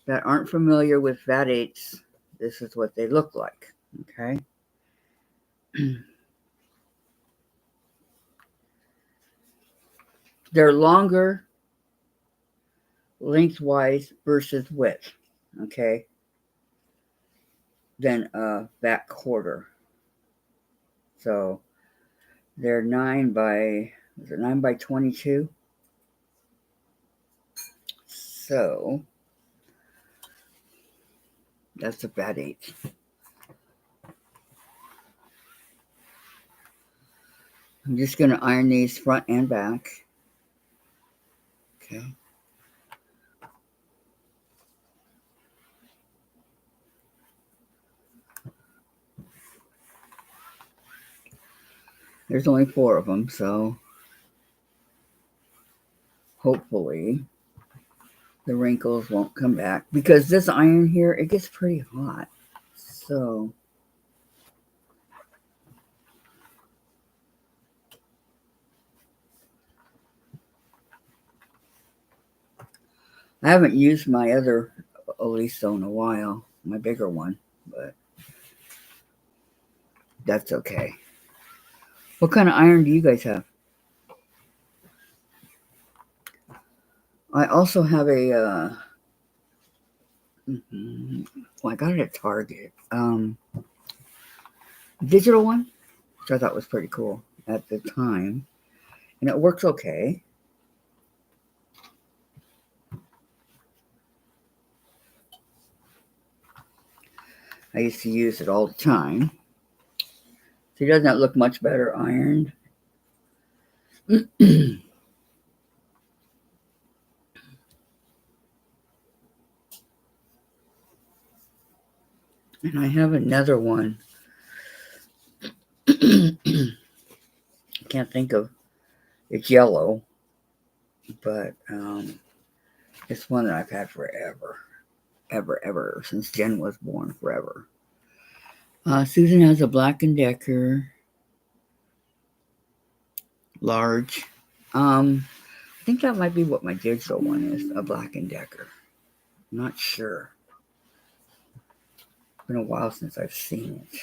that aren't familiar with VAT 8s, this is what they look like. Okay. They're longer lengthwise versus width. Okay. Than a VAT quarter. So they're 9 by 22? So that's a VAT 8. I'm just going to iron these front and back. Okay. There's only 4 of them, so hopefully the wrinkles won't come back. Because this iron here, it gets pretty hot. So I haven't used my other Oliso in a while, my bigger one, but that's okay. What kind of iron do you guys have? I also have a I got it at Target. Digital one, which I thought was pretty cool at the time. And it works okay. I used to use it all the time. See, doesn't that look much better ironed? And I have another one. Can't think of. It's yellow, but It's one that I've had forever. Ever. Since Jen was born, forever. Susan has a Black & Decker. Large. I think that might be what my digital one is. A Black & Decker. I'm not sure. It's been a while since I've seen it.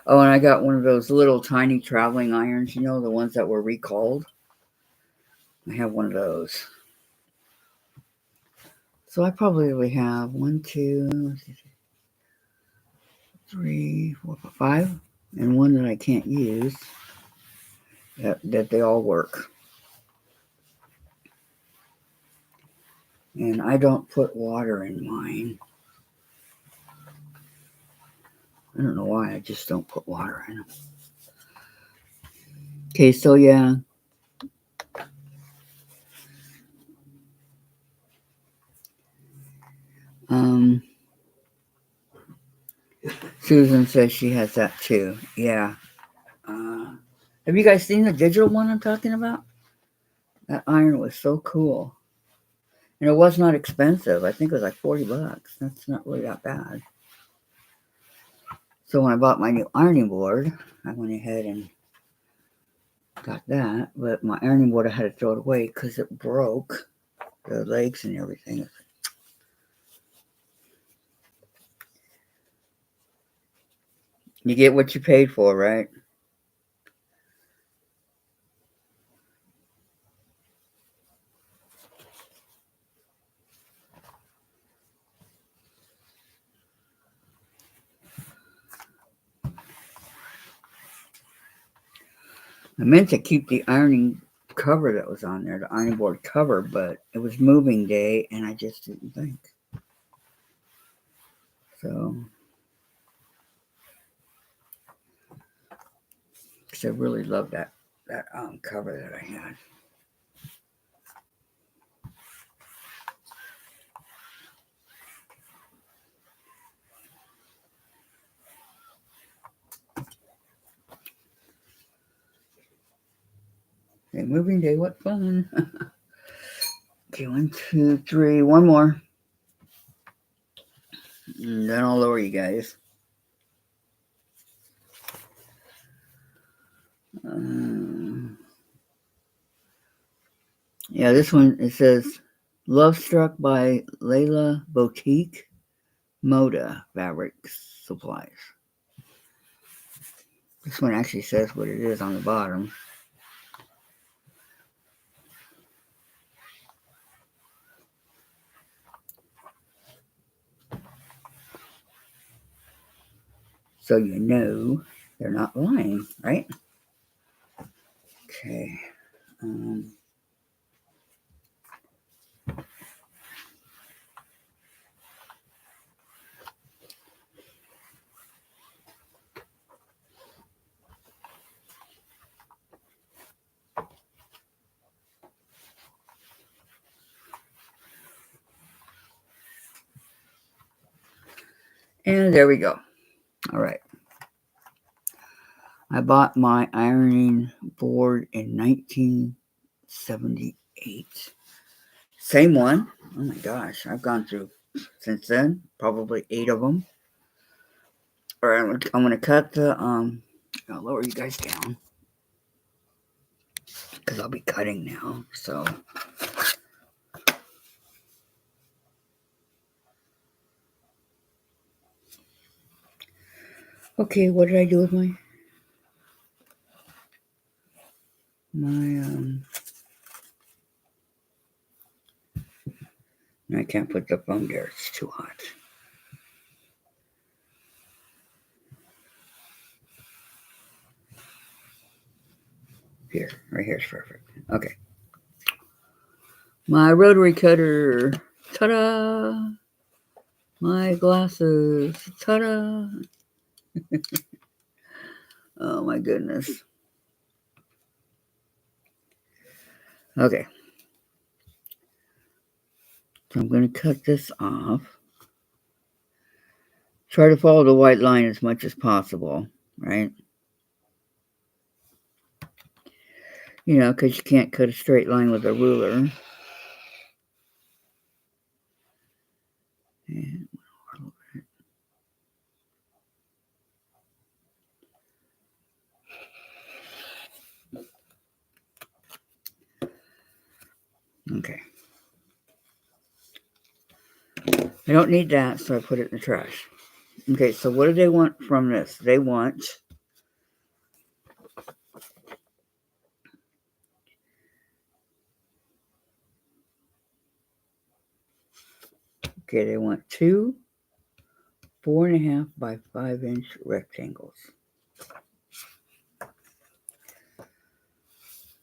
Oh, and I got one of those little tiny traveling irons, you know, the ones that were recalled. I have one of those. So I probably have 1, 2, 3, 4, 5, and one that I can't use. That they all work. And I don't put water in mine. I don't know why, I just don't put water in them. Okay, so yeah. Susan says she has that too. Yeah. Have you guys seen the digital one I'm talking about? That iron was so cool. And it was not expensive. I think it was like $40. That's not really that bad. So when I bought my new ironing board, I went ahead and got that. But my ironing board, I had to throw it away because it broke. The legs and everything. You get what you paid for, right? I meant to keep the ironing cover that was on there, the ironing board cover, but it was moving day and I just didn't think. So, because I really loved that cover that I had. Okay, moving day, what fun. Okay, 1, 2, 3, one more. And then I'll lower you guys. Yeah, this one, it says, Love Struck by Layla Boutique Moda Fabric Supplies. This one actually says what it is on the bottom. So you know they're not lying, right? Okay. And there we go. All right. I bought my ironing board in 1978. Same one. Oh my gosh. I've gone through since then probably 8 of them. All right. I'm going to cut the, I'll lower you guys down because I'll be cutting now. So. Okay, what did I do with my I can't put the phone there, it's too hot. Here, right here is perfect. Okay. My rotary cutter, ta-da! My glasses, ta-da! Oh my goodness. Okay. So I'm going to cut this off. Try to follow the white line as much as possible, right? You know, because you can't cut a straight line with a ruler. And okay. I don't need that, so I put it in the trash. Okay, so what do they want from this? They want they want 2 4.5 by 5-inch rectangles.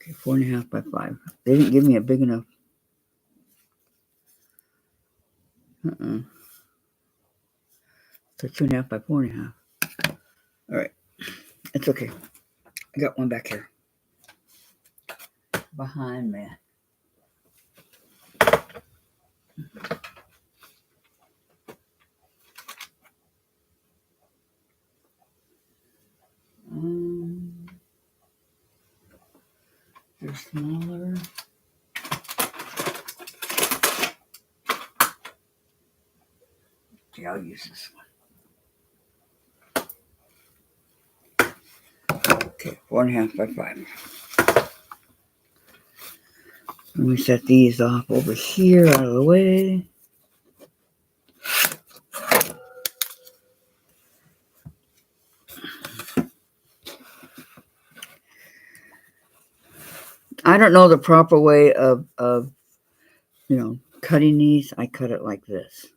Okay, 4.5 by 5. They didn't give me a big enough. So 2.5 by 4.5. All right, it's okay. I got one back here behind me. They're smaller. Okay, I'll use this one. Okay, 4.5 by 5. Let me set these off over here out of the way. I don't know the proper way of cutting these. I cut it like this.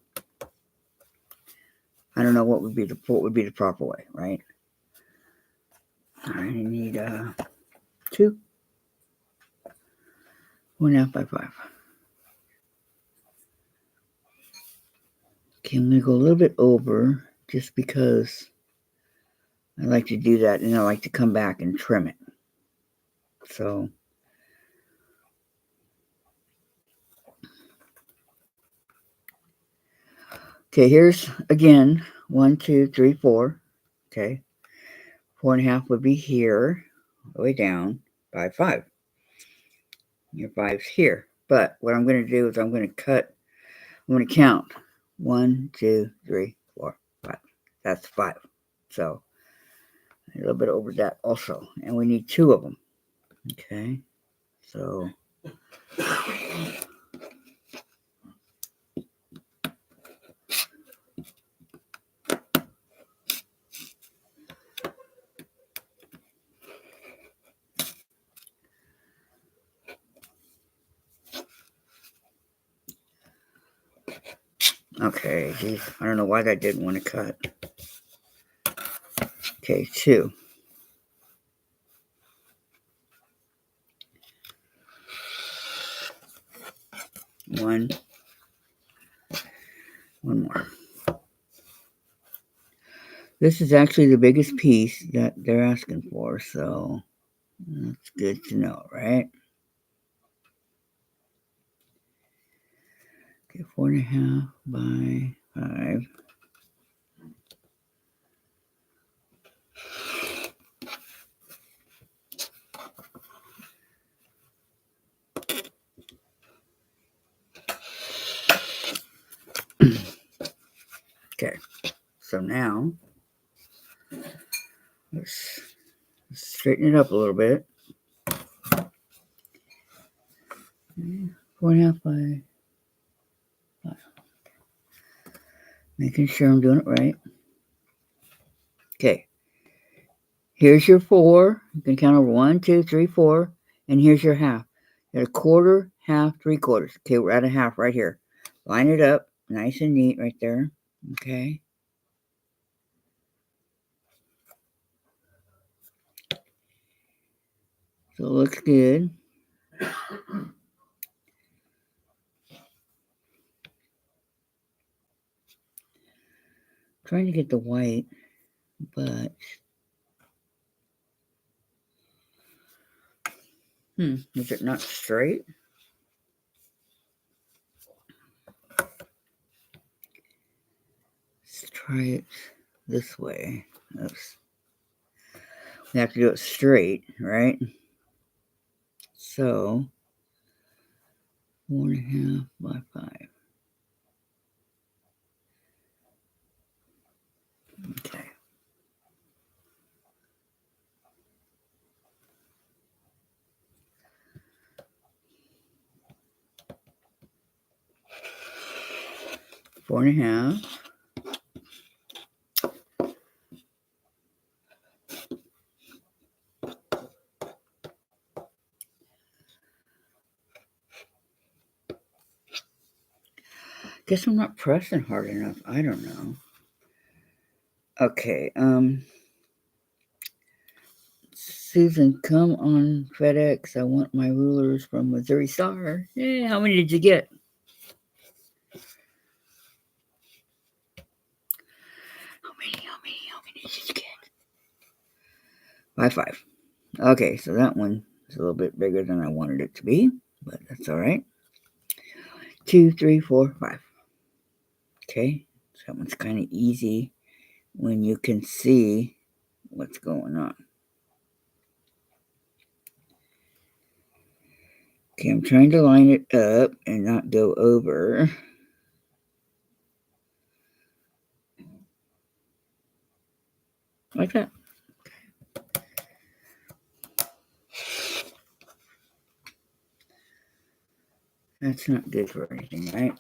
I don't know what would be the proper way, right? All right, I need 2 1.5 by 5. Okay, I'm gonna go a little bit over just because I like to do that, and I like to come back and trim it. So. Okay, here's again 1, 2, 3, 4. Okay, 4.5 would be here, all the way down by 5. Your 5's here. But what I'm going to do is I'm going to count 1, 2, 3, 4, 5. That's 5. So a little bit over that also, and we need 2 of them. Okay, so. Okay, geez, I don't know why that didn't want to cut. Okay, 2. 1 more. This is actually the biggest piece that they're asking for, so that's good to know, right? Okay, 4.5 by 5. Okay, so now let's straighten it up a little bit. 4.5 by 5. Making sure I'm doing it right. Okay, here's your 4. You can count over 1, 2, 3, 4, and here's your half. You got a quarter, half, 3/4. Okay, we're at a half right here. Line it up nice and neat right there. Okay. So it looks good. Trying to get the white, but is it not straight? Let's try it this way. Oops. We have to do it straight, right? So 4.5 by 5. 4.5. Guess I'm not pressing hard enough. I don't know. Okay, Susan, come on FedEx. I want my rulers from Missouri Star. Yeah, how many did you get? How many did you get? 5. Okay, so that one is a little bit bigger than I wanted it to be, but that's all right. 2, 3, 4, 5. Okay, so that one's kind of easy when you can see what's going on. Okay, I'm trying to line it up and not go over. Like that. That's not good for anything, right?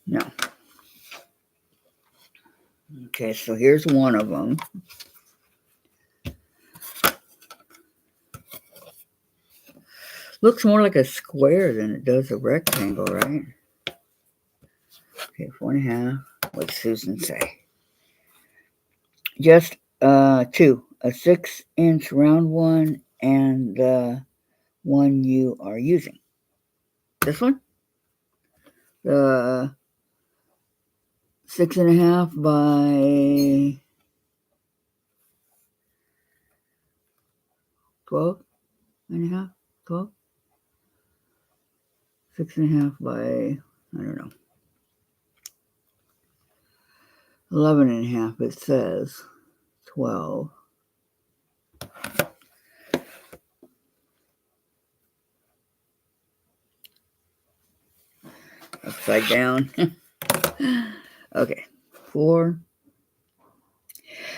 No. Okay, so here's one of them. Looks more like a square than it does a rectangle, right? Okay, 4.5. What'd Susan say? Just 2. A 6-inch round one and the one you are using. This one? The 6.5 by 12.5? 12? 6.5 by, I don't know. 11.5, it says. 12. Upside down. Okay, 4.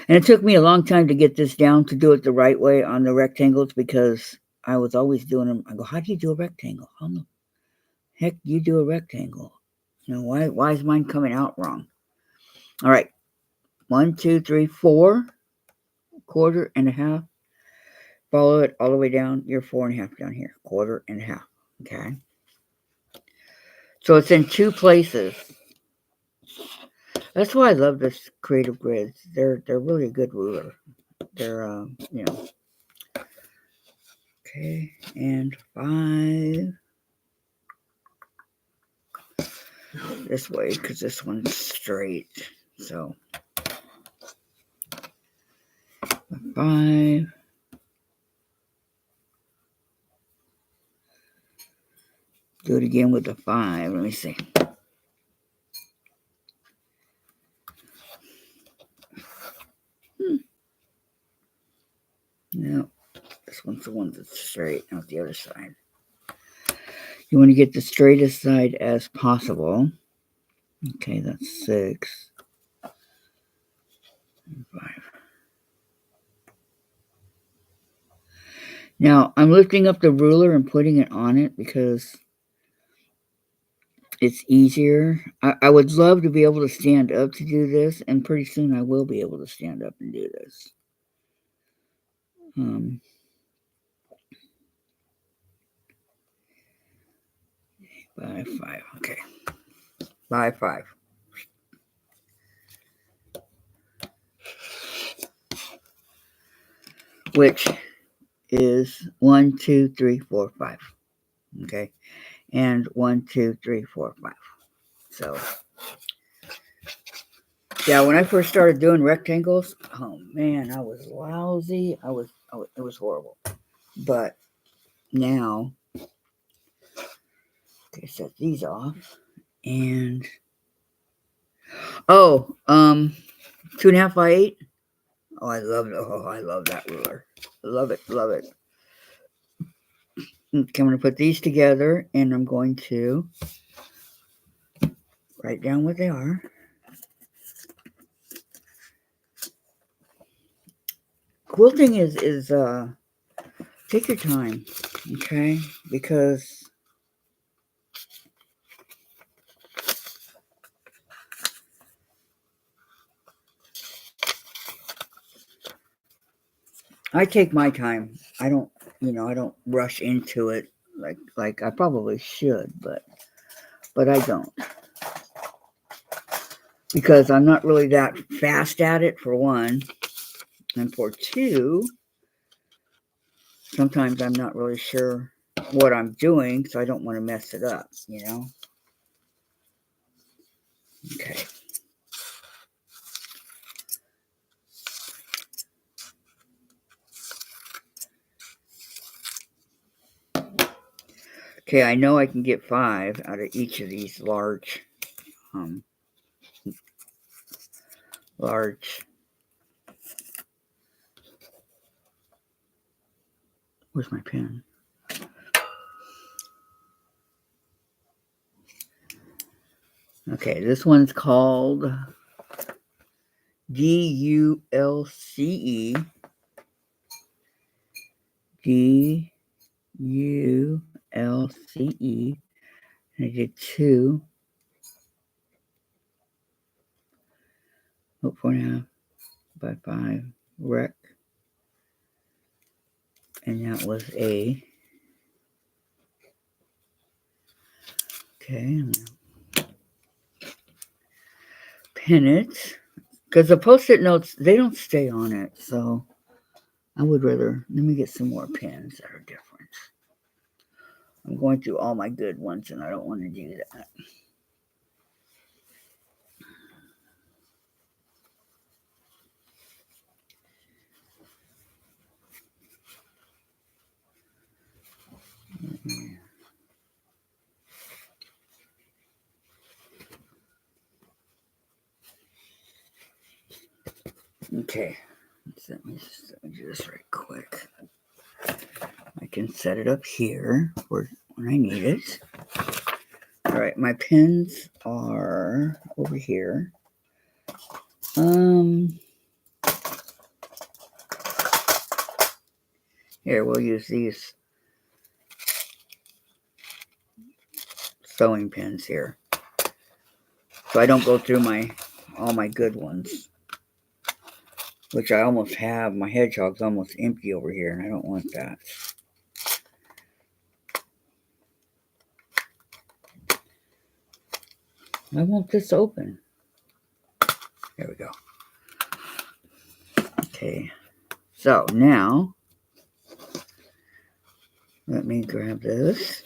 And it took me a long time to get this down to do it the right way on the rectangles because I was always doing them. I go, how do you do a rectangle? How the heck do you do a rectangle? You know, why is mine coming out wrong? All right. 1, 2, 3, 4. 1/4.5. Follow it all the way down. You're 4.5 down here. 1/4.5. Okay. So it's in 2 places. That's why I love this Creative Grids. They're really a good ruler. They're you know. Okay, and 5. This way, because this one's straight. So 5. Do it again with the 5. Let me see. No, this one's the one that's straight, not the other side. You want to get the straightest side as possible. Okay, that's 6. 5. Now, I'm lifting up the ruler and putting it on it because it's easier. I would love to be able to stand up to do this, and pretty soon I will be able to stand up and do this. By 5, okay. By 5. Which is 1, 2, 3, 4, 5. Okay. And 1, 2, 3, 4, 5. So, yeah, when I first started doing rectangles, oh man, I was lousy. It was horrible. But now, okay, set these off. And, 2.5 by 8. Oh, I love that ruler. Love it. Okay, I'm going to put these together, and I'm going to write down what they are. Quilting is take your time. Okay, because I take my time. I don't, I don't rush into it like I probably should, but I don't. Because I'm not really that fast at it, for one. And for two, sometimes I'm not really sure what I'm doing, so I don't want to mess it up, Okay. Okay, I know I can get 5 out of each of these large, where's my pen? Okay, this one's called DULCE. DULCE. I did 2. 4.5 by 5 rec. And that was A. Okay. Pin it. Because the post-it notes, they don't stay on it. So I would rather, let me get some more pins that are different. I'm going through all my good ones and I don't want to do that. Okay. Let me do this right quick. I can set it up here when I need it. All right, my pins are over here. Here, we'll use these sewing pins here. So I don't go through all my good ones. Which I almost have. My hedgehog's almost empty over here, and I don't want that. Why won't this open? There we go. Okay. So now, let me grab this.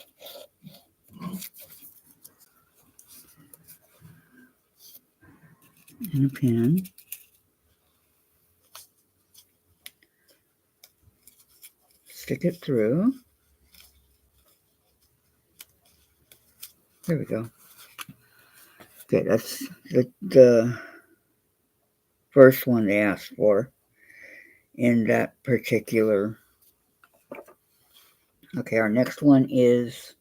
And a pen. Stick it through. There we go. Okay, that's the first one they asked for in that particular. Okay, our next one is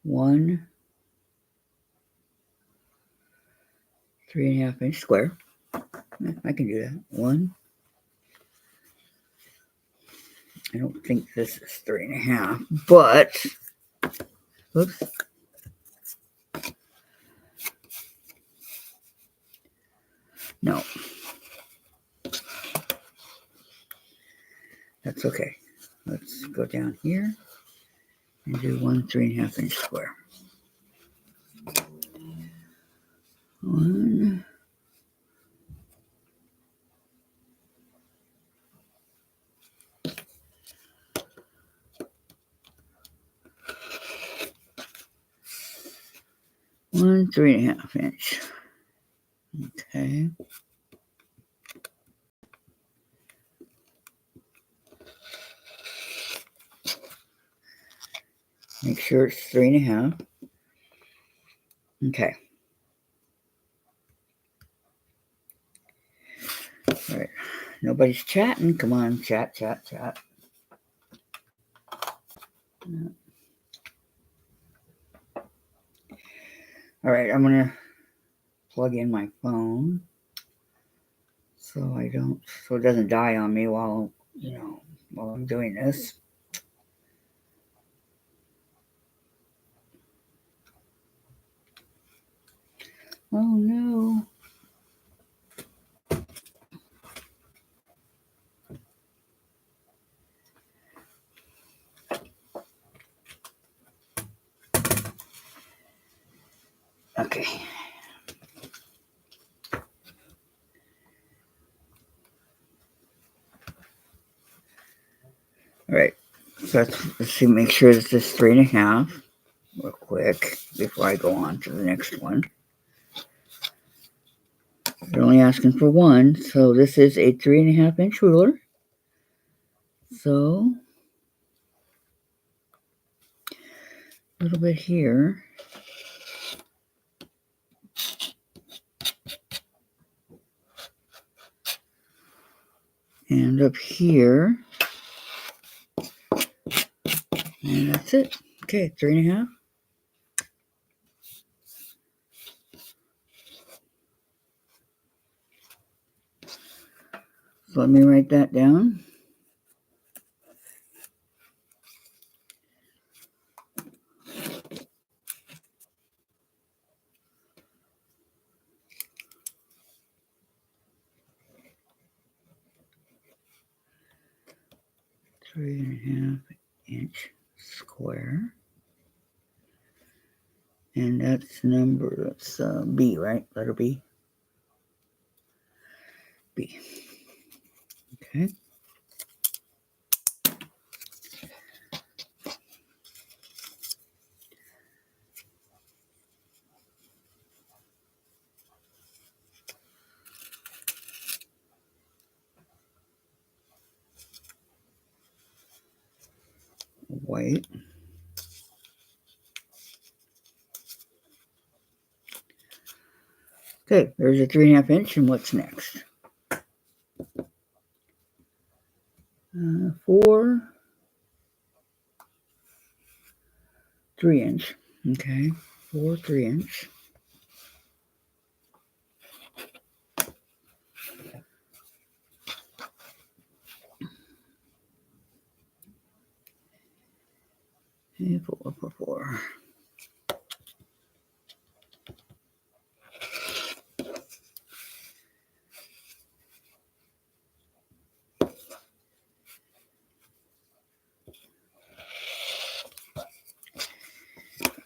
1 3.5 inch square. I can do that. 1. I don't think this is 3.5, but oops. No. That's okay. Let's go down here and do 1 3.5 inch square. 1. One 3.5 inch. Okay. Make sure it's 3.5. Okay. All right. Nobody's chatting. Come on, chat. All right, I'm gonna plug in my phone so it doesn't die on me while I'm doing this. Oh no. Okay. All right. So let's see, make sure this is 3.5 real quick before I go on to the next one. They're only asking for one, so this is a 3.5-inch ruler. So a little bit here. And up here. And that's it. Okay, 3.5. So let me write that down. Three and a half inch square. And that's number, that's B, right? Letter B. B. Okay. White. Okay, there's a 3.5 inch, and what's next? 4, 3 inch. Okay, 4 3-inch. And 4 for 4.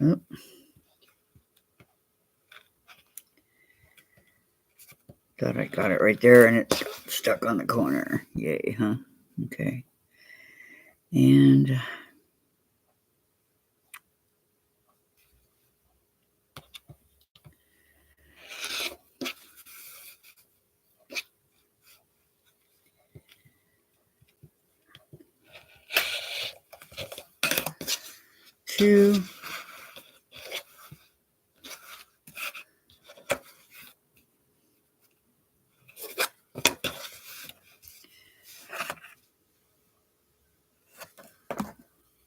Oh. Thought I got it right there, and it's stuck on the corner. Yay, huh? Okay. And two.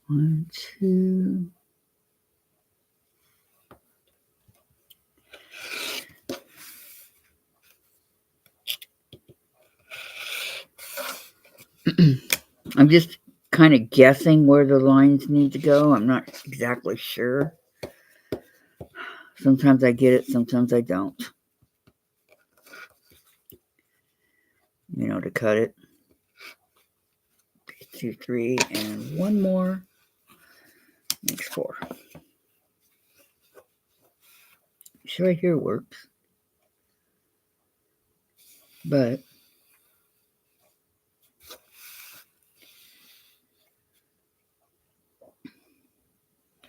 One, two. I'm just kind of guessing where the lines need to go. I'm not exactly sure. Sometimes I get it, sometimes I don't. You know, to cut it. 2, 3, and one more makes 4. So right here works. But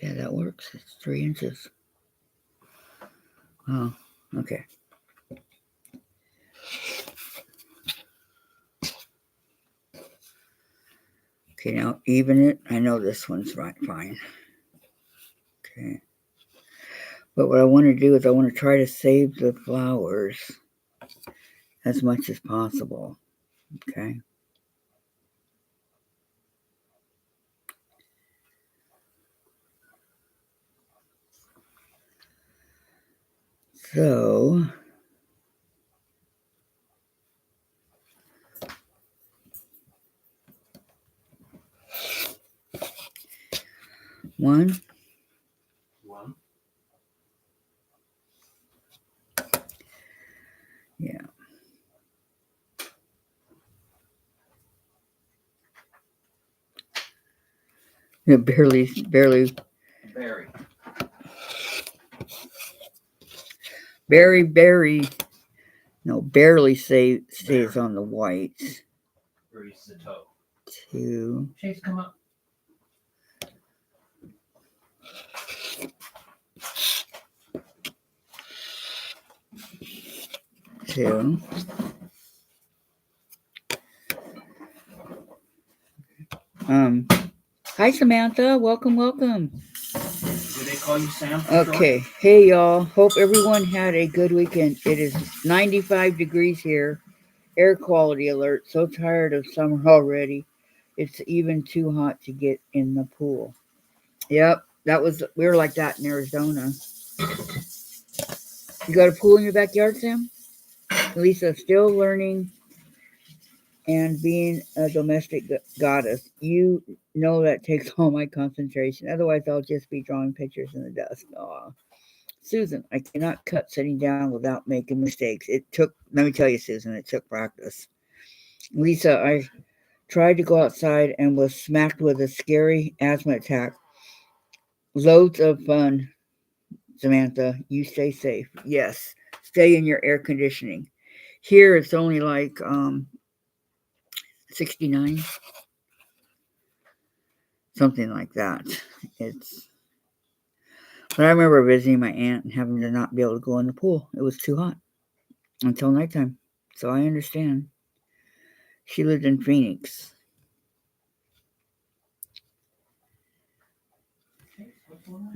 yeah, that works. It's 3 inches. Oh, okay. Okay, now even it. I know this one's right, fine. Okay. But what I want to do is I want to try to save the flowers as much as possible. Okay. So 1, 1, Barely. Barry. No, barely stays on the whites. Grease the toe. 2. Chase, come up. 2. Hi Samantha, welcome. Do they call you Sam? Okay, hey y'all. Hope everyone had a good weekend. It is 95 degrees here. Air quality alert. So tired of summer already. It's even too hot to get in the pool. Yep, we were like that in Arizona. You got a pool in your backyard, Sam? Lisa, still learning and being a domestic goddess. You know that takes all my concentration. Otherwise, I'll just be drawing pictures in the dust. Aw. Susan, I cannot cut sitting down without making mistakes. Let me tell you, Susan, it took practice. Lisa, I tried to go outside and was smacked with a scary asthma attack. Loads of fun, Samantha. You stay safe. Yes, stay in your air conditioning. Here it's only like 69, something like that. But I remember visiting my aunt and having to not be able to go in the pool. It was too hot until nighttime. So I understand. She lived in Phoenix.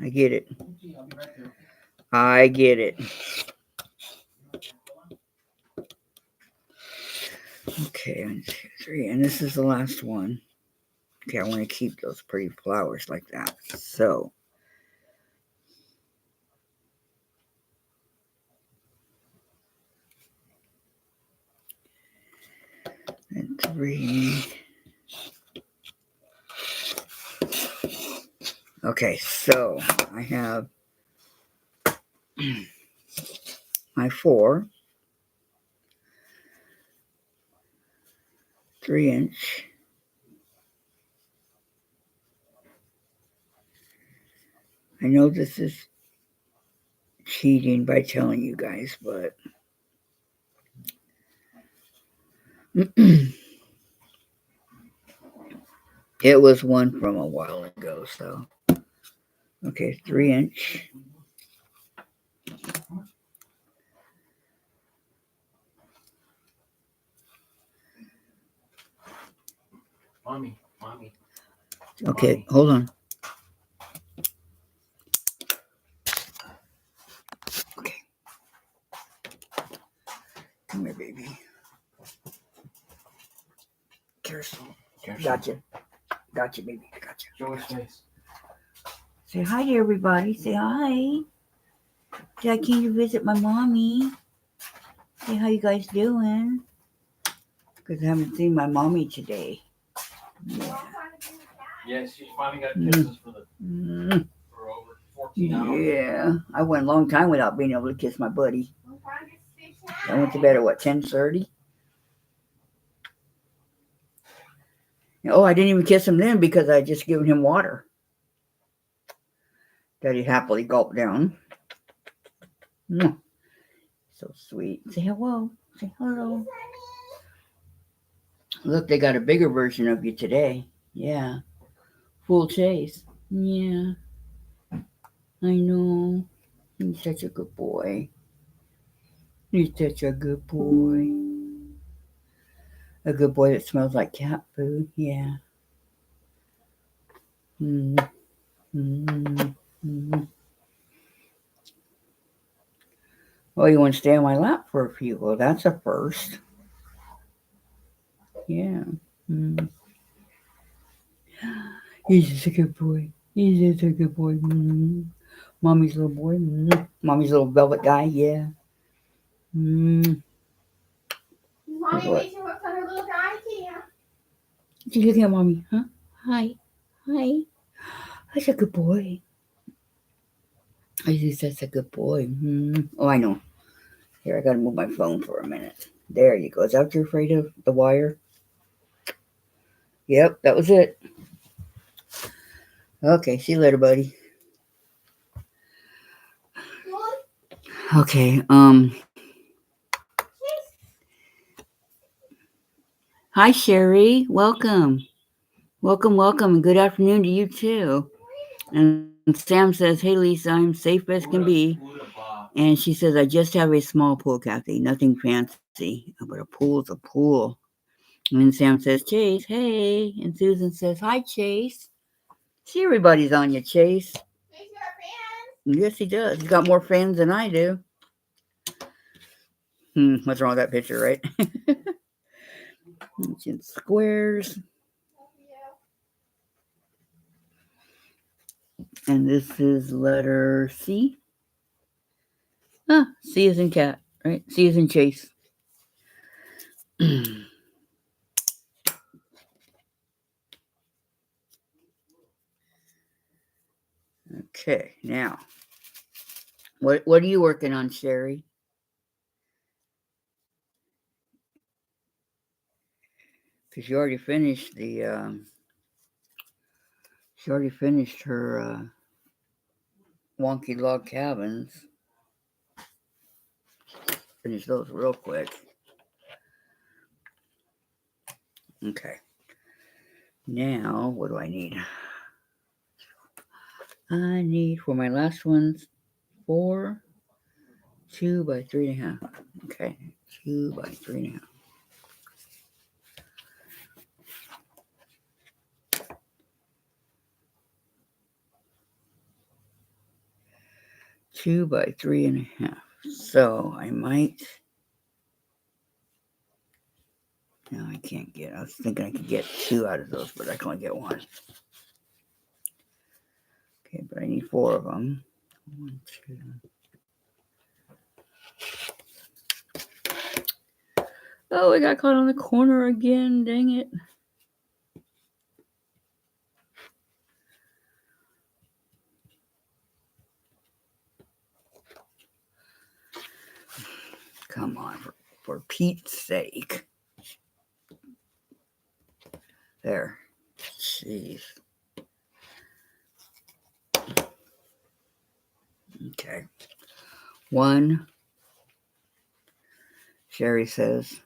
I get it. I get it. Okay, 1, 2, 3, and this is the last one. Okay, I want to keep those pretty flowers like that. So, and 3. Okay, so I have my 4, 3-inch. I know this is cheating by telling you guys, but it was one from a while ago, so okay, 3-inch. Mommy. Okay, hold on. Okay. Come here, baby. Careful. Gotcha, baby. Gotcha. Show his face. Say hi to everybody. Say hi. Say I came to visit my mommy. Say how you guys doing? Because I haven't seen my mommy today. Yeah. Yes, she finally got kisses for over 14 hours. Yeah. I went a long time without being able to kiss my buddy. I went to bed at 10:30? Oh, I didn't even kiss him then because I had just given him water that he happily gulped down. So sweet. Say hello. Say hello. Look, they got a bigger version of you today. Yeah. Full chase. Yeah. I know. He's such a good boy. He's such a good boy. A good boy that smells like cat food. Yeah. Oh, you want to stay on my lap for a few? Well, that's a first. Yeah. He's just a good boy. He's just a good boy. Mommy's little boy. Mommy's little velvet guy. Yeah. Mommy makes you look on her little guy here. You looking at mommy, huh? Hi. That's a good boy. He's such a good boy. Oh, I know. Here, I gotta move my phone for a minute. There you go. Is that what you're afraid of? The wire? Yep, that was it. Okay, see you later, buddy. Okay, hi, Sherry. Welcome. Welcome, and good afternoon to you, too. And Sam says, hey, Lisa, I'm safe as can be. And she says, I just have a small pool, Kathy. Nothing fancy, but a pool's a pool. And then Sam says, Chase, hey. And Susan says, hi, Chase. See, everybody's on you, Chase. Yes, he does. He's got more fans than I do. What's wrong with that picture, right? Ancient squares. And this is letter C. C is in cat, right? C is in Chase. Okay, now, what are you working on, Sherry? Because she already finished her wonky log cabins. Finish those real quick. Okay. Now, what do I need? I need, for my last ones, 4 2 by 3.5. Okay, 2 by 3.5. Two by 3.5. So I might. No, I can't get. I was thinking I could get 2 out of those, but I can only get 1. Okay, but I need 4 of them. 1, 2. Oh, I got caught on the corner again. Dang it. Come on, for Pete's sake. There. Jeez. Okay. 1. Sherry says,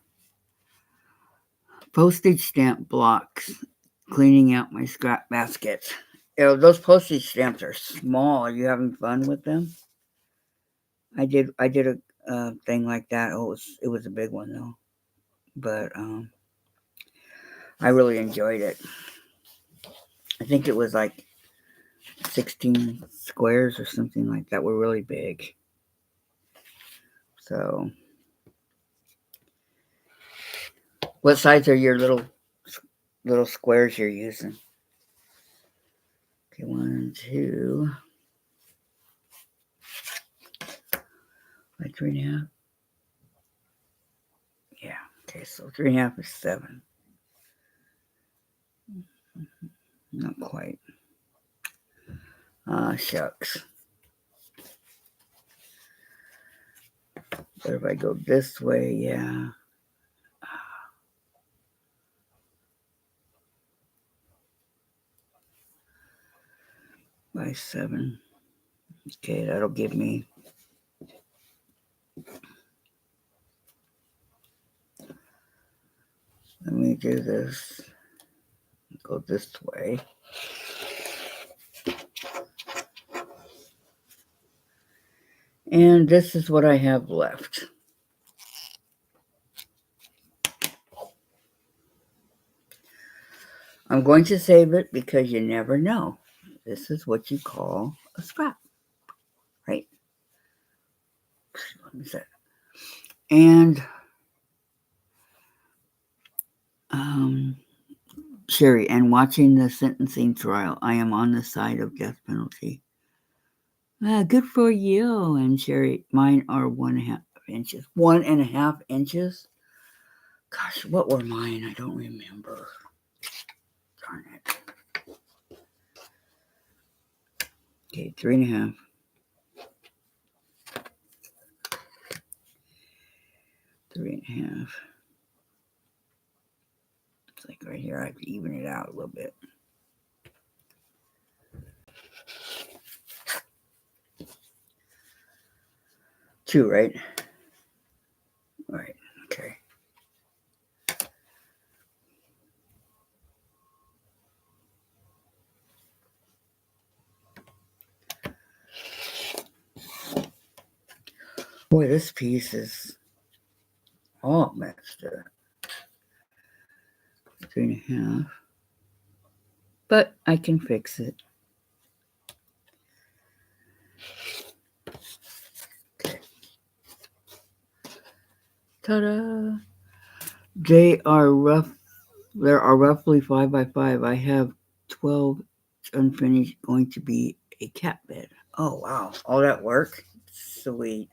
postage stamp blocks, cleaning out my scrap basket. Those postage stamps are small. Are you having fun with them? I did a thing like that. It was a big one though, but I really enjoyed it. I think it was like 16 squares or something like that. Were really big. So, what size are your little squares you're using? Okay, 1, 2 by 3.5. Yeah. Okay, so 3.5 is 7. Not quite. Shucks. But if I go this way, yeah. By 7. Okay, that'll give me. Let me do this. Go this way. And this is what I have left. I'm going to save it because you never know. This is what you call a scrap, right? Let me say. And Sherry, and watching the sentencing trial, I am on the side of death penalty. Good for you. And Sherry, mine are 1.5 inches. 1.5 inches? Gosh, what were mine? I don't remember. Darn it. Okay, 3.5. 3.5. It's like right here. I have to even it out a little bit. 2, right? Right. Okay. Boy, this piece is all messed up. 3.5. But I can fix it. Okay. Ta-da! They are rough. There are roughly 5 by 5. I have 12 unfinished, going to be a cat bed. Oh, wow. All that work? Sweet.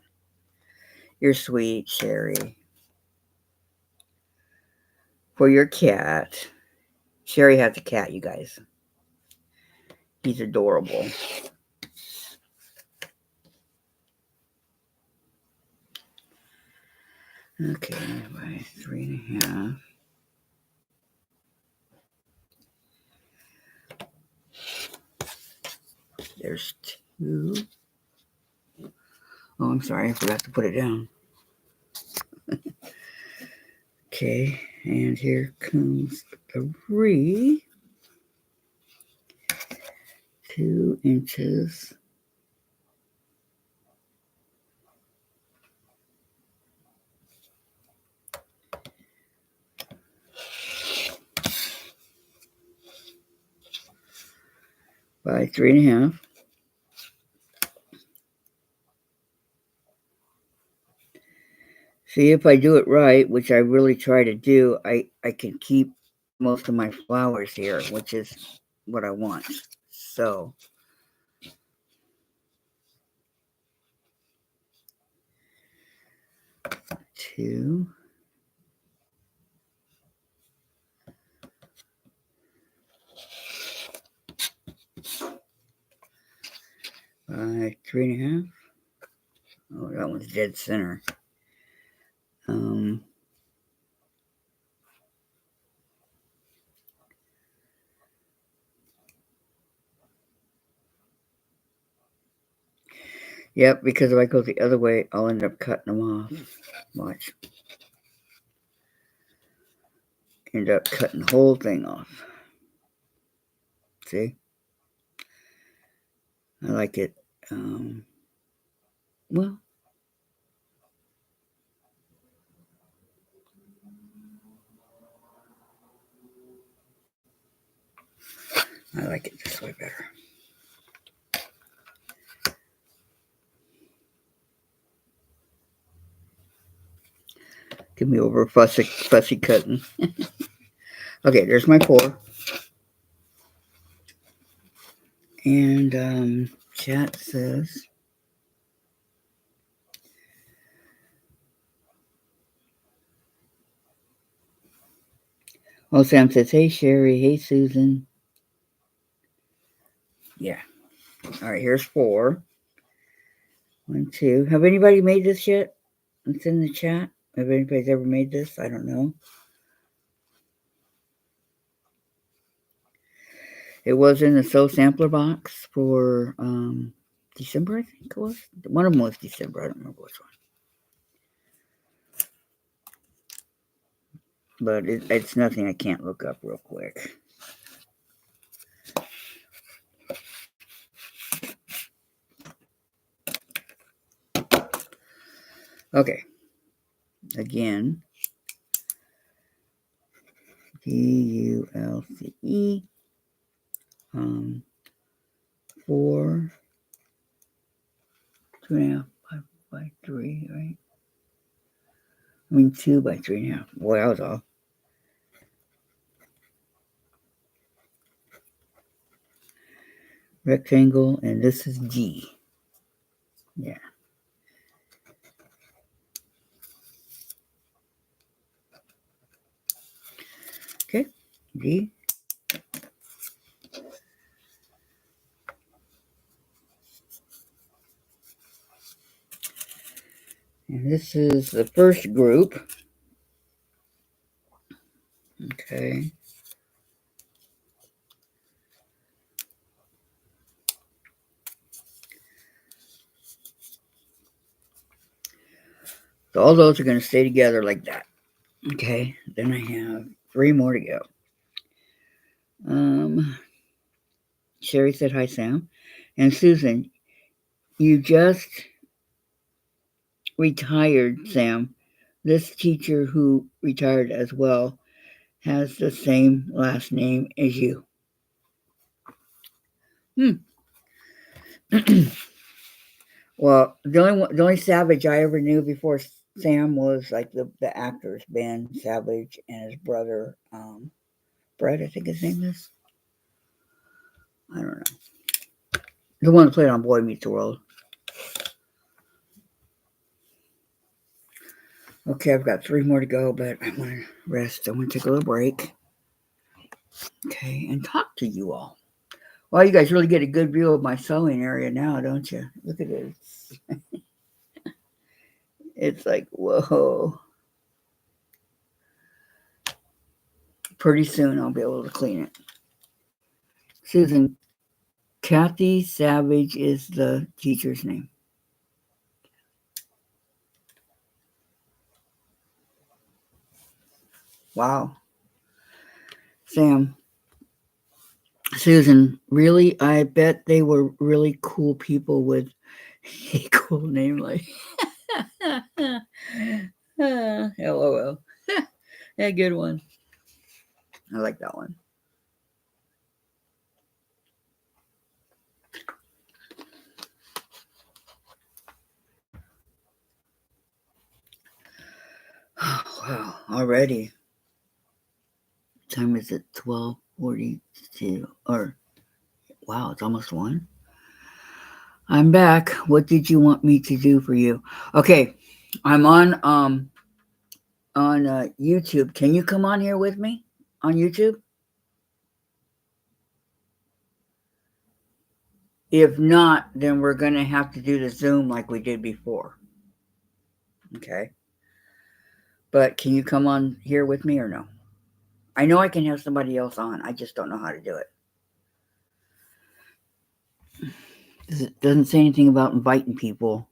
You're sweet, Sherry. For your cat. Sherry has a cat, you guys. He's adorable. Okay, by 3.5. There's 2. Oh, I'm sorry, I forgot to put it down. Okay, and here comes 3. 2 inches. By 3.5. See, if I do it right, which I really try to do, I can keep most of my flowers here, which is what I want. So, 2. By 3.5. Oh, that one's dead center. Yep, because if I go the other way, I'll end up cutting them off. Watch. End up cutting the whole thing off. See? I like it. Well, I like it this way better. Give me over fussy cutting. Okay, there's my 4. And chat says, oh, Sam says, hey, Sherry. Hey, Susan. Yeah. All right, here's 4. 1, 2. Have anybody made this yet? It's in the chat. Have anybody's ever made this? I don't know. It was in the Soul Sampler box for December, I think it was. One of them was December. I don't remember which one. But it's nothing I can't look up real quick. Okay. Again. DULCE. 4. 2.5 by 3, right? I mean 2 by 3.5. Boy, I was off. Rectangle, and this is G. Yeah. Okay. G. And this is the first group. Okay. So all those are going to stay together like that. Okay, then I have 3 more to go. Sherry said hi, Sam. And Susan, you just retired, Sam. This teacher who retired as well has the same last name as you. Well, the only Savage I ever knew before Sam was like the actors, Ben Savage and his brother, Brett, I think his name is. I don't know. The one that played on Boy Meets the World. Okay, I've got 3 more to go, but I'm going to rest. I'm going to take a little break. Okay, and talk to you all. Well, you guys really get a good view of my sewing area now, don't you? Look at this. It's like, whoa. Pretty soon I'll be able to clean it. Susan, Kathy Savage is the teacher's name. Wow. Sam, Susan, really? I bet they were really cool people with a cool name like LOL. Yeah, good one. I like that one. Wow, already. Time is it 12:42? Or wow, it's almost 1. I'm back. What did you want me to do for you? Okay, I'm on YouTube. Can you come on here with me on YouTube? If not, then we're going to have to do the Zoom like we did before. Okay. But can you come on here with me or no? I know I can have somebody else on. I just don't know how to do it. It doesn't say anything about inviting people.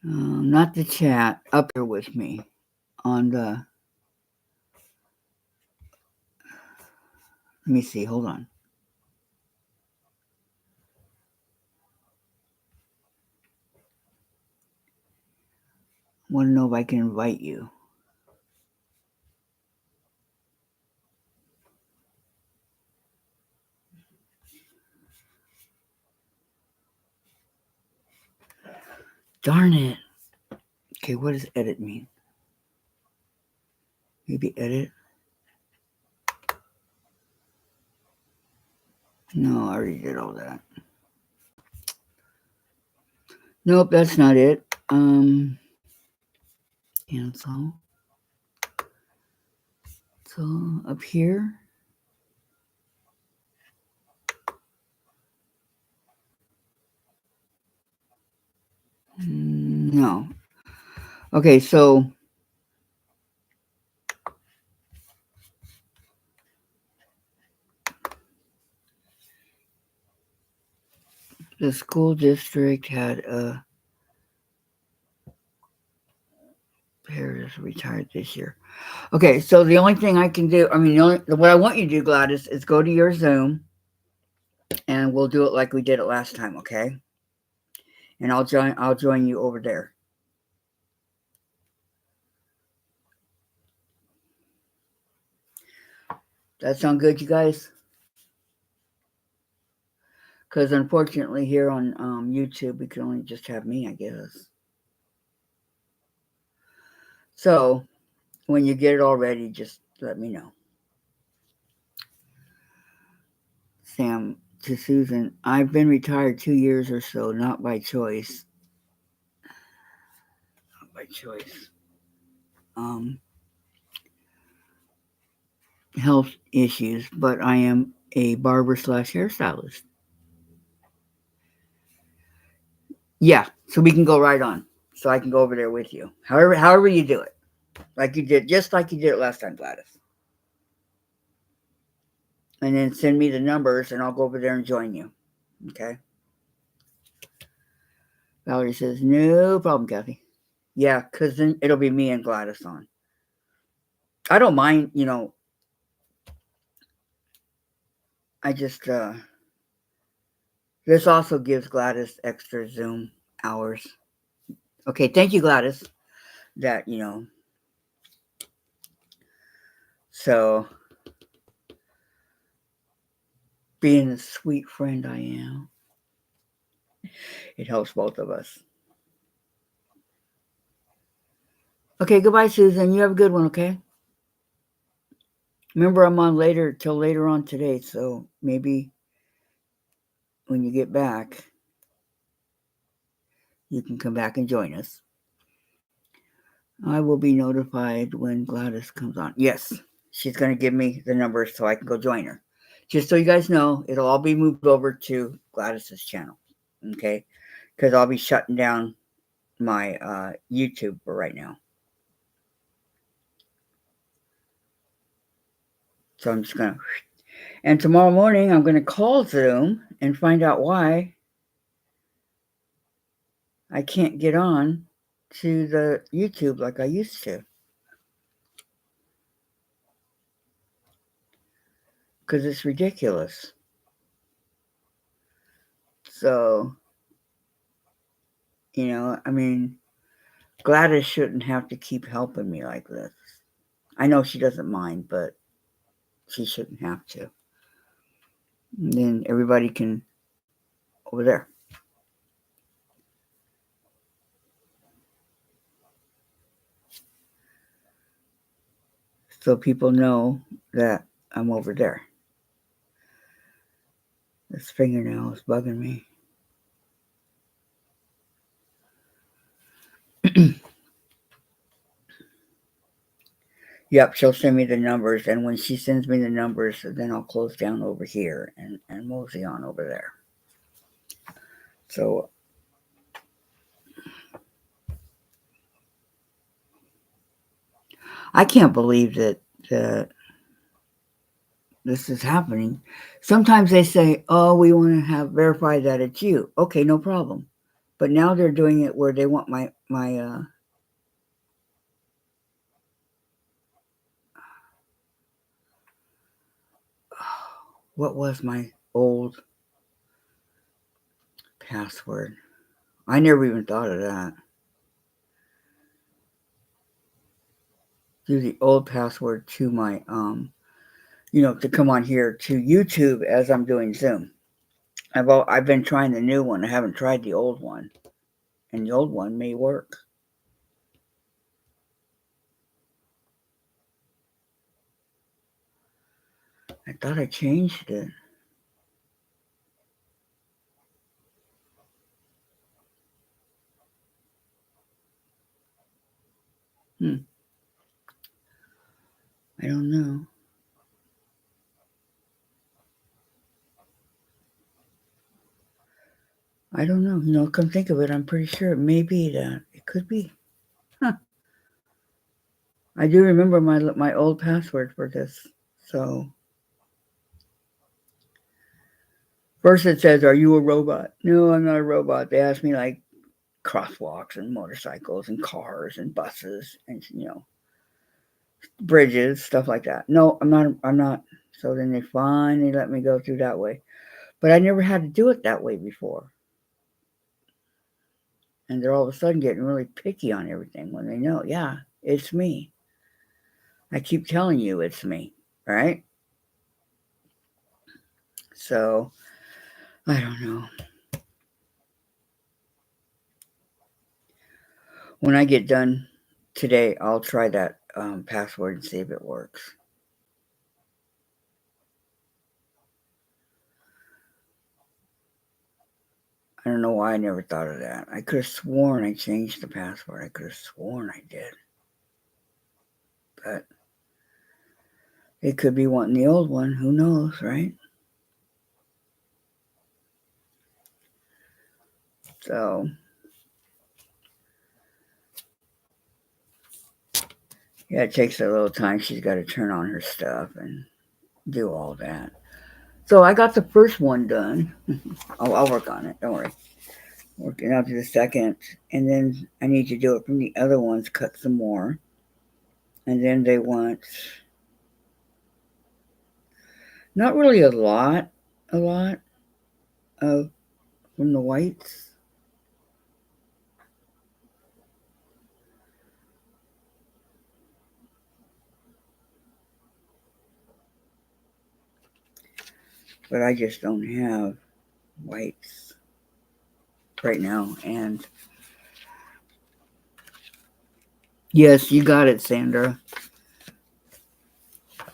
Not the chat. Up here with me on the. Let me see. Hold on. I want to know if I can invite you. Darn it. Okay, what does edit mean? Maybe edit? No, I already did all that. Nope, that's not it. Cancel. So up here. No. Okay, so the school district had a Paris retired this year. Okay, so the only thing I can do, what I want you to do, Gladys, is go to your Zoom and we'll do it like we did it last time, okay? And I'll join you over there. That sound good, you guys? Because unfortunately here on YouTube, we can only just have me, I guess. So when you get it all ready, just let me know. Sam, to Susan, I've been retired 2 years or so, not by choice. Not by choice. Health issues, but I am a barber / hairstylist. Yeah, so we can go right on. So I can go over there with you. However you do it. Like you did, just like you did it last time, Gladys. and then send me the numbers, and I'll go over there and join you. Okay? Valerie says, no problem, Kathy. Yeah, because then it'll be me and Gladys on. I don't mind, I just, this also gives Gladys extra Zoom hours. Okay, thank you, Gladys. That, so being the sweet friend I am, it helps both of us. Okay, goodbye, Susan. You have a good one, okay? Remember, I'm on till later on today, so maybe when you get back, you can come back and join us. I will be notified when Gladys comes on. Yes, she's going to give me the numbers so I can go join her. Just so you guys know, it'll all be moved over to Gladys's channel, okay? Because I'll be shutting down my YouTube for right now. So I'm just going to... And tomorrow morning, I'm going to call Zoom and find out why I can't get on to the YouTube like I used to. Because it's ridiculous. So, Gladys shouldn't have to keep helping me like this. I know she doesn't mind, but she shouldn't have to. And then everybody can over there. So people know that I'm over there. This fingernail is bugging me. Yep, she'll send me the numbers, and when she sends me the numbers, then I'll close down over here and mosey on over there. So I can't believe that this is happening. Sometimes they say, oh, we want to have verify that it's you. Okay, no problem. But now they're doing it where they want my what was my old password? I never even thought of that. Do the old password to my to come on here to YouTube as I'm doing Zoom. I've been trying the new one. I haven't tried the old one, and the old one may work. I thought I changed it. I don't know. I don't know. Come think of it, I'm pretty sure it may be that. It could be. Huh. I do remember my old password for this. So first it says, are you a robot? No, I'm not a robot. They asked me like crosswalks and motorcycles and cars and buses and bridges, stuff like that. No, I'm not. So then they finally let me go through that way. But I never had to do it that way before. And they're all of a sudden getting really picky on everything when they know, yeah, it's me. I keep telling you it's me, right? So, I don't know. When I get done today, I'll try that password and see if it works. I don't know why I never thought of that. I could have sworn I changed the password. I could have sworn I did. But it could be wanting the old one. Who knows, right? So, yeah, it takes a little time. She's got to turn on her stuff and do all that. So I got the first one done. I'll work on it. Don't worry. Working out to the second. And then I need to do it from the other ones, cut some more. And then they want not really a lot of from the whites. But I just don't have whites right now. And yes, you got it, Sandra.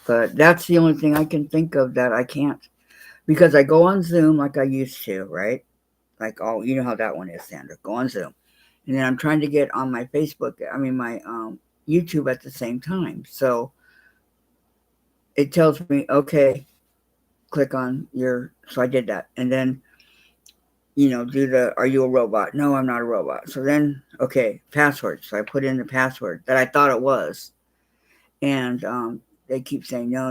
But that's the only thing I can think of that I can't, because I go on Zoom like I used to, right? Like, oh, you know how that one is, Sandra. Go on Zoom. And then I'm trying to get on my Facebook, my YouTube at the same time. So it tells me, okay, click on your, so I did that. And then, do the, are you a robot? No, I'm not a robot. So then, okay, password. So I put in the password that I thought it was. And they keep saying, no,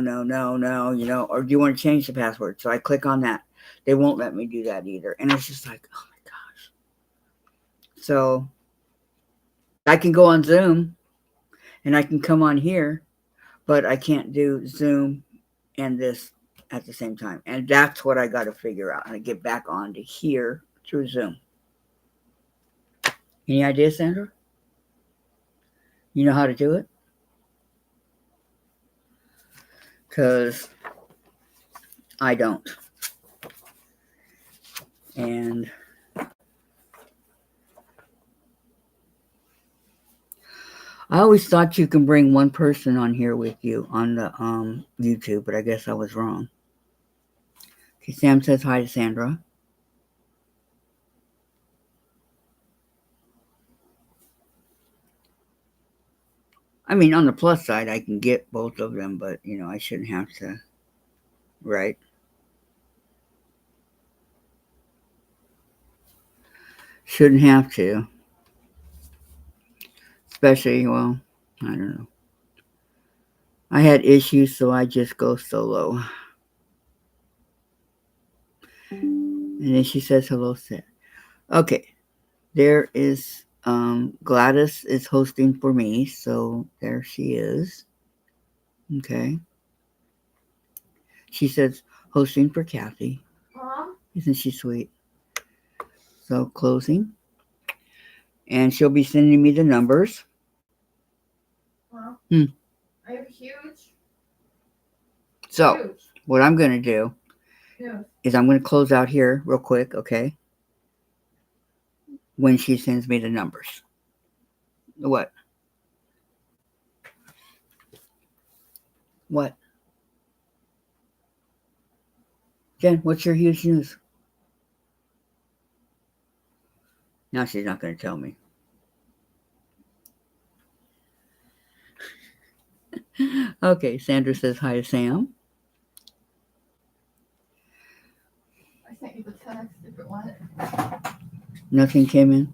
or do you want to change the password? So I click on that. They won't let me do that either. And it's just like, oh my gosh. So I can go on Zoom and I can come on here, but I can't do Zoom and this at the same time. And that's what I got to figure out. And I get back on to here through Zoom. Any ideas, Sandra? You know how to do it? Because I don't. And I always thought you can bring one person on here with you on the YouTube, but I guess I was wrong. Okay, Sam says hi to Sandra. I mean, on the plus side, I can get both of them, but, I shouldn't have to, right? Shouldn't have to. Especially, well, I don't know. I had issues, so I just go solo. And then she says hello, Seth. Okay. There is Gladys is hosting for me, so there she is. Okay. She says hosting for Kathy. Mom? Isn't she sweet? So closing. And she'll be sending me the numbers. Mom? I have huge. So Huge. what I'm going to do is I'm going to close out here real quick, okay? When she sends me the numbers. What? What? Jen, what's your huge news? Now she's not going to tell me. Okay, Sandra says hi to Sam. I sent you the text if it went. Nothing came in.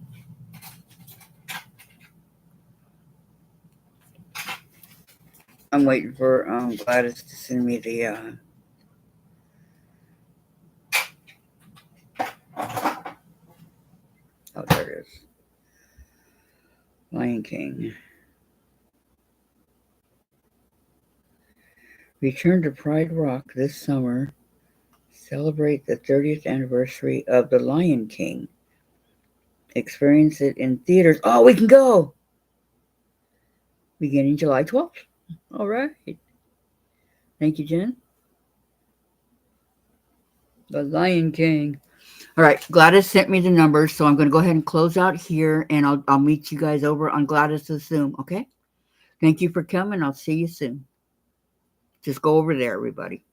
I'm waiting for Gladys to send me the oh, there it is. Lion King. Return to Pride Rock this summer. Celebrate the 30th anniversary of The Lion King. Experience it in theaters. Oh, we can go! Beginning July 12th. All right. Thank you, Jen. The Lion King. All right. Gladys sent me the numbers, so I'm going to go ahead and close out here, and I'll meet you guys over on Gladys's Zoom, okay? Thank you for coming. I'll see you soon. Just go over there, everybody.